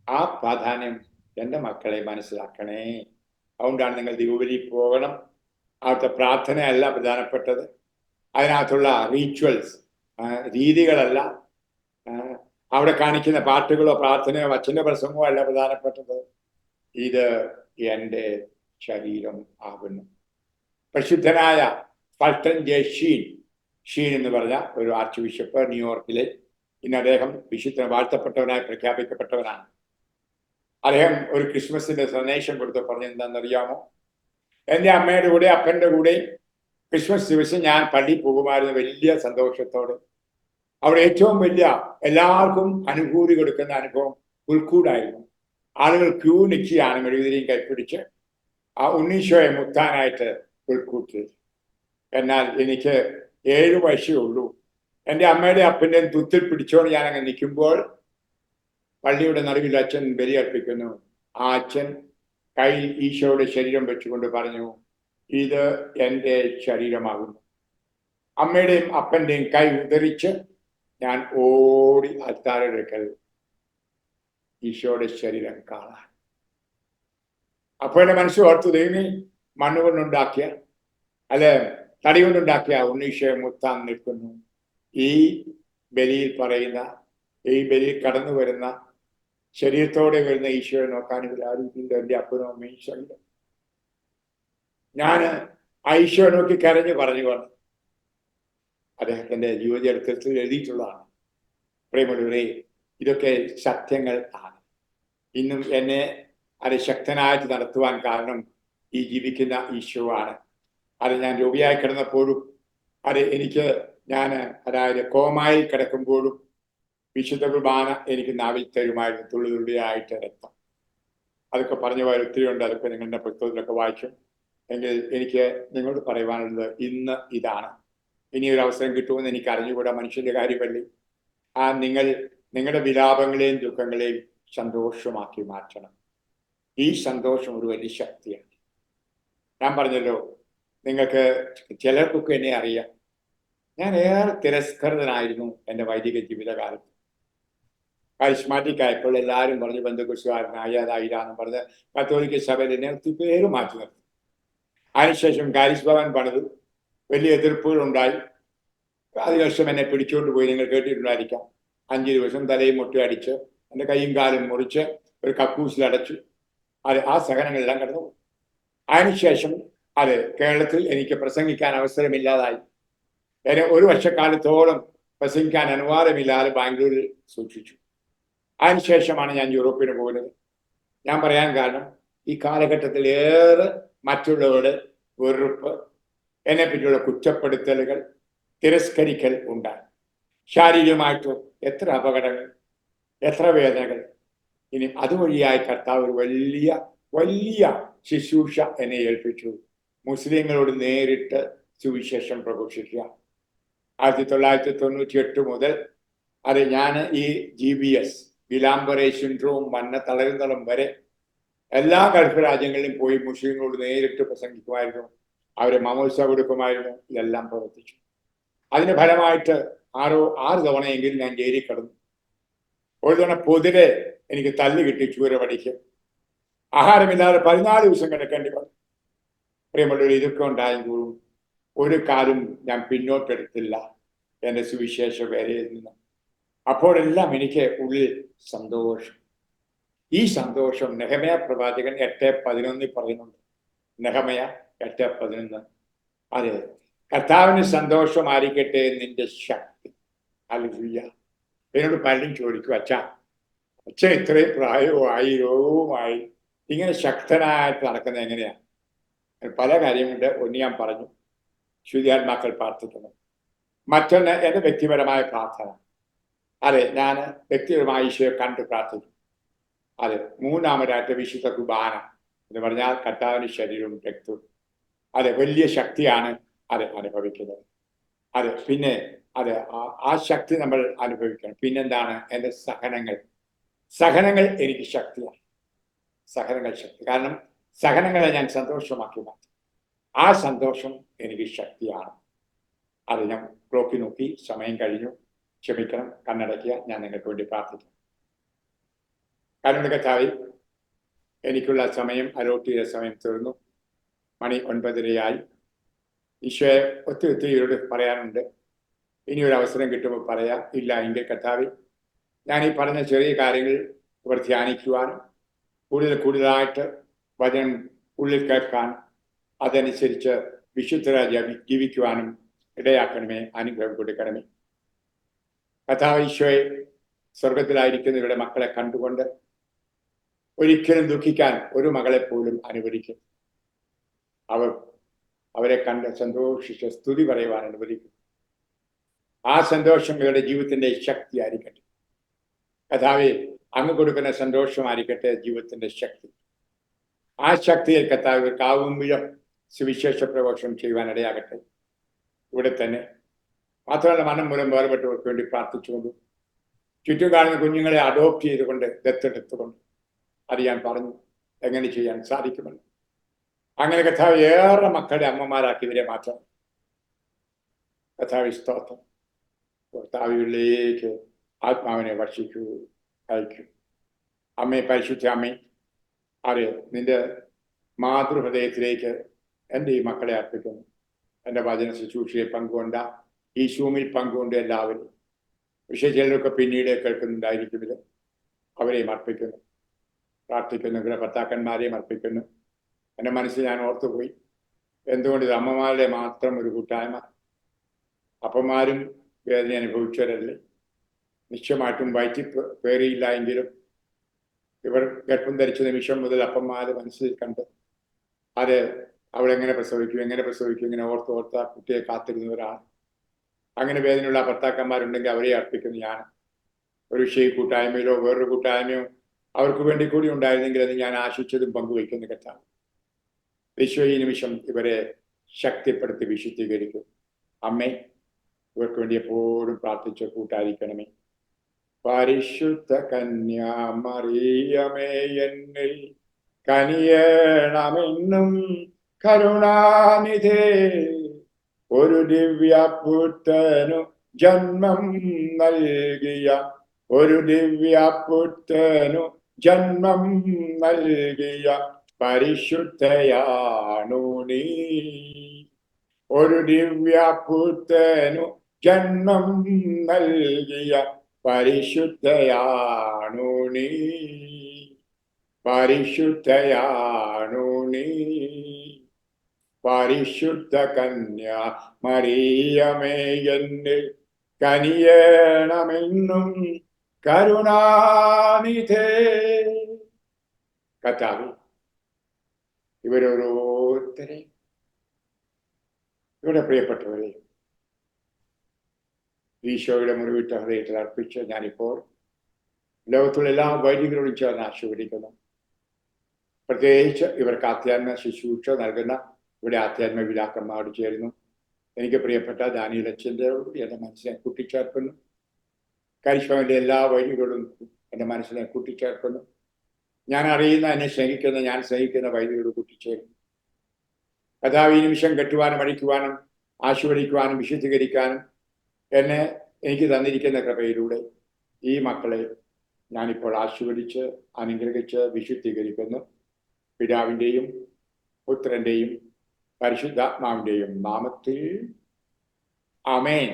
Speaker 1: ആ പ്രാധാന്യം എൻ്റെ മക്കളെ മനസ്സിലാക്കണേ. അതുകൊണ്ടാണ് നിങ്ങൾ ദിവബലി പോകണം. അവിടുത്തെ പ്രാർത്ഥനയല്ല പ്രധാനപ്പെട്ടത്, അതിനകത്തുള്ള റീച്വൽസ്, രീതികളല്ല, അവിടെ കാണിക്കുന്ന പാട്ടുകളോ പ്രാർത്ഥനയോ അച്ഛൻ്റെ പ്രസംഗമോ അല്ല പ്രധാനപ്പെട്ടത്. ഇത് എൻ്റെ ശരീരം ആകുന്നു. പ്രസിദ്ധനായ ഫൾട്ടൺ ജെ ഷീൻ എന്ന് പറഞ്ഞ ഒരു ആർച്ച് ബിഷപ്പ് ന്യൂയോർക്കിലെ, ഇന്ന് അദ്ദേഹം വിശുദ്ധ വാഴ്ത്തപ്പെട്ടവനായി പ്രഖ്യാപിക്കപ്പെട്ടവനാണ്. അദ്ദേഹം ഒരു ക്രിസ്മസിന്റെ സന്ദേശം കൊടുത്ത് പറഞ്ഞത് എന്താണെന്നറിയാമോ? എൻ്റെ അമ്മയുടെ കൂടെ അപ്പൻ്റെ കൂടെ ക്രിസ്മസ് ദിവസം ഞാൻ പള്ളിയിൽ പോകുമായിരുന്നു വലിയ സന്തോഷത്തോടെ. അവിടെ ഏറ്റവും വലിയ എല്ലാവർക്കും അനുഭൂതി കൊടുക്കുന്ന അനുഭവം പുൽക്കൂടായിരുന്നു. ആളുകൾ ക്യൂ നിൽക്കുകയാണ്, മെഴുകുതിരിയും കൈപ്പിടിച്ച് ആ ഉണ്ണീശോയെ മുത്താനായിട്ട് പുൽക്കൂട്ടിൽ. എന്നാൽ എനിക്ക് 7 വയസ്സേ ഉള്ളൂ. എൻ്റെ അമ്മയുടെ അപ്പൻ്റെ തുത്തിൽ പിടിച്ചോണ്ട് ഞാൻ അങ്ങ് നിൽക്കുമ്പോൾ പള്ളിയുടെ നടുവിൽ അച്ഛൻ ബലിയർപ്പിക്കുന്നു. ആ അച്ഛൻ കൈ ഈശോയുടെ ശരീരം വെച്ചുകൊണ്ട് പറഞ്ഞു, ഇത് എൻ്റെ ശരീരമാകുന്നു. അമ്മയുടെയും അപ്പൻ്റെയും കൈ ഉദറിച്ച് ഞാൻ ഓടി അത്താഴെടുക്കൽ ഈശോയുടെ ശരീരം കാണാൻ. അപ്പോൾ എൻ്റെ മനസ്സ് ഓർത്തു, ദൈവമേ, മണ്ണുകൊണ്ടുണ്ടാക്കിയ അല്ലെ തടി കൊണ്ടുണ്ടാക്കിയ ഉണ്ണീശോയെ മുത്താൻ നിൽക്കുന്നു. ഈ ബലിയിൽ പറയുന്ന, ഈ ബലിയിൽ കടന്നു വരുന്ന ശരീരത്തോടെ വരുന്ന ഈശോയെ നോക്കാൻ ഇവരാരും ഇല്ല. എൻ്റെ അപ്പനോ അമ്മയും ശരീരം. ഞാൻ ആ ഈശോയെ നോക്കി കരഞ്ഞു പറഞ്ഞുകൊണ്ട് അദ്ദേഹത്തിൻ്റെ ജീവചരിത്രത്തിൽ എഴുതിയിട്ടുള്ളതാണ്. പ്രേമമുള്ളവരെ, ഇതൊക്കെ സത്യങ്ങൾ ആണ്. ഇന്നും എന്നെ അത് ശക്തനായിട്ട് നടത്തുവാൻ കാരണം ഈ ജീവിക്കുന്ന ഈശോ ആണ്. അത് ഞാൻ രോഗിയായി കിടന്നപ്പോഴും, അത് അതായത് കോമായിൽ കിടക്കുമ്പോഴും വിശുദ്ധ കുർബാന എനിക്ക് നാവിൽ തരുമായിരുന്നു, തുള്ളി തുള്ളിയായിട്ട് രക്തം. അതൊക്കെ പറഞ്ഞു പോയാൽ ഒത്തിരി ഉണ്ട്. അതൊക്കെ നിങ്ങളുടെ പുസ്തകത്തിലൊക്കെ വായിക്കും. എങ്കിൽ എനിക്ക് നിങ്ങളോട് പറയുവാനുള്ളത് ഇന്ന് ഇതാണ്. ഇനി ഒരു അവസരം കിട്ടുമെന്ന് എനിക്ക് അറിഞ്ഞുകൂടാ, മനുഷ്യന്റെ കാര്യമല്ലേ. നിങ്ങൾ നിങ്ങളുടെ വിലാപങ്ങളെയും ദുഃഖങ്ങളെയും സന്തോഷമാക്കി മാറ്റണം. ഈ സന്തോഷം ഒരു വലിയ ശക്തിയാണ്. ഞാൻ പറഞ്ഞല്ലോ, നിങ്ങൾക്ക് ചിലർക്കൊക്കെ എന്നെ അറിയാം. ഞാൻ ഏറെ തിരസ്കൃതനായിരുന്നു എൻ്റെ വൈദിക ജീവിതകാലത്ത്. കരിസ്മാറ്റിക് ആയപ്പോൾ എല്ലാവരും പറഞ്ഞ് ബന്ധുക്കുശുകാരനായി അതായിരാന്ന് പറഞ്ഞ് കത്തോലിക്ക സഭയിൽ എന്നെ ഒത്തിരി പേര് മാറ്റി നിർത്തി. അതിനുശേഷം കാരിസ് ഭവൻ പണിത് വലിയ എതിർപ്പുകൾ ഉണ്ടായി. അതിനുശേഷം എന്നെ പിടിച്ചുകൊണ്ട് പോയി, നിങ്ങൾ കേട്ടിട്ടുണ്ടായിരിക്കാം. 5 ദിവസം തലയും മുട്ടി അടിച്ച് എൻ്റെ കൈയും കാലും മുറിച്ച് ഒരു കക്കൂസിലടച്ചു. ആ സഹനങ്ങളെല്ലാം കടന്നു. അതിനുശേഷം കേരളത്തിൽ എനിക്ക് പ്രസംഗിക്കാൻ അവസരമില്ലാതായി. എന്നെ 1 വർഷക്കാലത്തോളം പ്രസംഗിക്കാൻ അനുവാദമില്ലാതെ ബാംഗ്ലൂരിൽ സൂക്ഷിച്ചു. അതിനുശേഷമാണ് ഞാൻ യൂറോപ്പിന് പോകുന്നത്. ഞാൻ പറയാൻ കാരണം, ഈ കാലഘട്ടത്തിൽ ഏറെ മറ്റുള്ളവരുടെ വെറുപ്പ്, എന്നെ പറ്റിയുള്ള കുറ്റപ്പെടുത്തലുകൾ, തിരസ്കരിക്കൽ ഉണ്ടായി. ശാരീരികമായിട്ട് എത്ര അപകടങ്ങൾ, എത്ര വേദനകൾ. ഇനി അതുവഴിയായി കർത്താവ് ഒരു വലിയ വലിയ ശുശ്രൂഷ എന്നെ ഏൽപ്പിച്ചു. മുസ്ലിങ്ങളോട് നേരിട്ട് സുവിശേഷം പ്രഘോഷിക്കുക. 1998 മുതൽ ഞാൻ ഈ GBS ഗിലാംബറെ സിൻഡ്രോം വന്ന തളരുന്നളം വരെ എല്ലാ ഗൾഫ് രാജ്യങ്ങളിലും പോയി മുസ്ലിങ്ങളോട് നേരിട്ട് പ്രസംഗിക്കുമായിരുന്നു. അവരെ മമോത്സ കൊടുക്കുമായിരുന്നു. ഇതെല്ലാം പ്രവർത്തിച്ചു. അതിന് ഫലമായിട്ട് 6 തവണയെങ്കിലും ഞാൻ ജയിലിൽ കിടന്നു. ഒരു തവണ പൊതിരെ എനിക്ക് തല്ല് കിട്ടി ചൂരപടിക്ക്. ആഹാരമില്ലാതെ 14 ദിവസം കിടക്കേണ്ടി വന്നു. പ്രിയമുള്ളവർ, ഇതൊക്കെ ഉണ്ടായെങ്കിലും ഒരു കാലം ഞാൻ പിന്നോട്ടെടുത്തില്ല എൻ്റെ സുവിശേഷ വേലയിൽ നിന്ന്. അപ്പോഴെല്ലാം എനിക്ക് ഉള്ളിൽ സന്തോഷം. ഈ സന്തോഷം നെഹെമ്യാ പ്രവാചകൻ 8:11 പറയുന്നുണ്ട്. നെഹെമ്യാ 8:11. അതെ, കർത്താവിന് സന്തോഷമായിരിക്കട്ടെ നിന്റെ ശക്തി. ഹല്ലേലൂയ. എന്നോട് പലരും ചോദിക്കും, അച്ഛൻ ഇത്രയും പ്രായവുമായി രോഗവുമായി ഇങ്ങനെ ശക്തനായിട്ട് നടക്കുന്നത് എങ്ങനെയാണ്? പല കാര്യങ്ങളുണ്ട്. ഒന്ന് ഞാൻ പറഞ്ഞു, ശുദ്ധിയാത്മാക്കൾ പ്രാർത്ഥിക്കുന്നു. മറ്റൊന്ന് എൻ്റെ വ്യക്തിപരമായ പ്രാർത്ഥന. ഞാൻ വ്യക്തിപരമായ ഈശോയെ കണ്ട് പ്രാർത്ഥിക്കും. മൂന്നാമതായിട്ട് വിശുദ്ധ കുർബാന എന്ന് പറഞ്ഞാൽ കർത്താവിന്റെ ശരീരവും രക്തവും. വലിയ ശക്തിയാണ് അനുഭവിക്കുന്നത്. പിന്നെ ആ ശക്തി നമ്മൾ അനുഭവിക്കണം. പിന്നെന്താണ്? എൻ്റെ സഹനങ്ങൾ എനിക്ക് ശക്തിയാണ്. സഹനങ്ങൾ ശക്തി. കാരണം സഹനങ്ങളെ ഞാൻ സന്തോഷമാക്കി മാറ്റി. ആ സന്തോഷം എനിക്ക് ശക്തിയാണ്. ഞാൻ ക്ലോക്കി നോക്കി, സമയം കഴിഞ്ഞു, ക്ഷമിക്കണം, കണ്ണടയ്ക്കുക. ഞാൻ നിങ്ങൾക്ക് വേണ്ടി പ്രാർത്ഥിക്കാം. കാരണം കർത്താവേ, എനിക്കുള്ള സമയം, അലോട്ട് ചെയ്ത സമയം തീർന്നു. മണി 9:30 ഈശോയെ ഒത്തിരി ഇവരോട് പറയാനുണ്ട്. ഇനിയൊരു അവസരം കിട്ടുമ്പോൾ പറയാം. ഇല്ല എങ്കിൽ കർത്താവേ, ഞാൻ ഈ പറഞ്ഞ ചെറിയ കാര്യങ്ങൾ ഇവർ ധ്യാനിക്കുവാനും കൂടുതലായിട്ട് വചനം ഉള്ളിൽ കേൾക്കാൻ, അതനുസരിച്ച് വിശുദ്ധരായി ജീവിക്കുവാനും ഇടയാക്കണമേ, അനുഗ്രഹം കൊടുക്കണമേ. കർത്താവ് ഈശോയെ, സ്വർഗത്തിലായിരിക്കുന്നവരുടെ മക്കളെ കണ്ടുകൊണ്ട് ഒരിക്കലും ദുഃഖിക്കാൻ ഒരു മകളെ പോലും അനുവദിക്കും. അവരെ കണ്ട് സന്തോഷിച്ച് സ്തുതി പറയുവാൻ അനുവദിക്കും. ആ സന്തോഷം ഇവരുടെ ജീവിതത്തിന്റെ ശക്തി ആയിരിക്കട്ടെ. കർത്താവേ, അങ്ങ് കൊടുക്കുന്ന സന്തോഷമായിരിക്കട്ടെ ജീവിതത്തിന്റെ ശക്തി. ആ ശക്തിയിൽ കർത്താവ് കാവുംവിധം സുവിശേഷ പ്രഘോഷണം ചെയ്യുവാൻ ഇടയാകട്ടെ. ഇവിടെ തന്നെ മാത്രമല്ല, മനം മൂലം വേർപെട്ടവർക്ക് വേണ്ടി പ്രാർത്ഥിച്ചുകൊണ്ടും ചുറ്റും കാണുന്ന കുഞ്ഞുങ്ങളെ അഡോപ്റ്റ് ചെയ്തുകൊണ്ട്, ദത്തെടുത്തുകൊണ്ട് ഞാൻ പറഞ്ഞു എങ്ങനെ ചെയ്യാൻ സാധിക്കുമെന്ന്. അങ്ങനെ കർത്താവ് ഏറെ മക്കളുടെ അമ്മമാരാക്കി ഇവരെ മാറ്റണം. കർത്താവ് സ്തോത്രം. കർത്താവിലേക്ക് ആത്മാവിനെ വർഷിക്കൂ, അയക്കൂ. അമ്മേ, പരിശുദ്ധ അമ്മേ, നിന്റെ മാതൃഹൃദയത്തിലേക്ക് എൻ്റെ ഈ മക്കളെ അർപ്പിക്കുന്നു. എൻ്റെ വചന ശുശ്രൂഷയെ പങ്കുകൊണ്ട, ഈ സൂമിൽ പങ്കുകൊണ്ട് എല്ലാവരും, പക്ഷേ ചിലരൊക്കെ പിന്നീട് കേൾക്കുന്നുണ്ടായിരിക്കും, ഇത് അവരെയും അർപ്പിക്കുന്നു, പ്രാർത്ഥിക്കുന്നു. ഭർത്താക്കന്മാരെയും അർപ്പിക്കുന്നു. എൻ്റെ മനസ്സിൽ ഞാൻ ഓർത്തുപോയി, എന്തുകൊണ്ട് ഇത് അമ്മമാരുടെ മാത്രം ഒരു കൂട്ടായ്മ? അപ്പന്മാരും വേദന അനുഭവിച്ചവരല്ലേ? നിശ്ചയമായിട്ടും വയറ്റിൽ പേറിയില്ല എങ്കിലും ഇവർ ഗർഭം ധരിച്ച നിമിഷം മുതൽ അപ്പന്മാരെ മനസ്സിൽ കണ്ട് അവളെങ്ങനെ പ്രസവിക്കും, ഇങ്ങനെ ഓർത്ത കുട്ടിയെ കാത്തിരുന്നവരാണ്. അങ്ങനെ വേദനയുള്ള ഭർത്താക്കന്മാരുണ്ടെങ്കിൽ അവരെ അർപ്പിക്കുന്നു ഞാൻ. ഒരു വിഷയ കൂട്ടായ്മയിലോ വേറൊരു കൂട്ടായ്മയോ അവർക്ക് വേണ്ടി കൂടി ഉണ്ടായിരുന്നെങ്കിൽ അത് ഞാൻ ആശിച്ചതും പങ്കുവയ്ക്കുന്ന കഥാണ്. ഈശോ ഈ നിമിഷം ഇവരെ ശക്തിപ്പെടുത്തി വിശുദ്ധീകരിക്കും. അമ്മേ, ഇവർക്ക് വേണ്ടി എപ്പോഴും പ്രാർത്ഥിച്ച് കൂട്ടായിരിക്കണമേ. പരിശുദ്ധ കന്യാമറിയമേ, എന്നിൽ കനിയണമെന്നും കരുണാനിധേ, ഒരു ദിവ്യപുത്രനു ജന്മം നൽകിയ, ഒരു ദിവ്യപുത്രനു ജന്മം നൽകിയ പരിശുദ്ധയാണു നീ. ഒരു ദിവ്യപുത്രനു ജന്മം നൽകിയ പരിശുദ്ധയാണു നീ, പരിശുദ്ധയാണു നീ. പരിശുദ്ധ കന്യ മറിയമേ എന്നിൽ കനിയണമെന്നും കരുണാനിധേ. കർത്താവേ, ഇവരോരോരുത്തരെ, ഇവിടെ പ്രിയപ്പെട്ടവരെ ഈശോയുടെ മുറിവിട്ട ഹൃദയത്തിൽ അർപ്പിച്ച് ഞാനിപ്പോൾ ലോകത്തുള്ള എല്ലാ വൈദികരോടും ചേർന്ന് ആശീർവദിക്കുന്നു. പ്രത്യേകിച്ച് ഇവർക്ക് ആധ്യാത്മ ശുശ്രൂഷ നൽകുന്ന ഇവിടെ ആധ്യാത്മ പിതാക്കന്മാരോട് ചേരുന്നു. എനിക്ക് പ്രിയപ്പെട്ട ദാനിയേൽ അച്ഛൻ്റെയോട് എൻ്റെ മനസ്സിനെ കൂട്ടിച്ചേർക്കുന്നു. കരിസ്മയുടെ എല്ലാ വൈദികരോടും എൻ്റെ മനസ്സിനെ കൂട്ടിച്ചേർക്കുന്നു. ഞാൻ അറിയുന്ന, എന്നെ സ്നേഹിക്കുന്ന, ഞാൻ സ്നേഹിക്കുന്ന വൈദികരോട് കൂട്ടിച്ചേരുന്നു. കഥാവ് ഈ നിമിഷം കെട്ടുവാനും അടിക്കുവാനും ആശീർവദിക്കുവാനും വിശുദ്ധീകരിക്കാനും എനിക്ക് തന്നിരിക്കുന്ന കൃപയിലൂടെ ഈ മക്കളെ ഞാനിപ്പോൾ ആശീർവദിച്ച് അനുഗ്രഹിച്ച് വിശുദ്ധീകരിക്കുന്നു. പിതാവിൻ്റെയും പുത്രൻ്റെയും പരിശുദ്ധാത്മാവിൻ്റെയും നാമത്തിൽ ആമേൻ.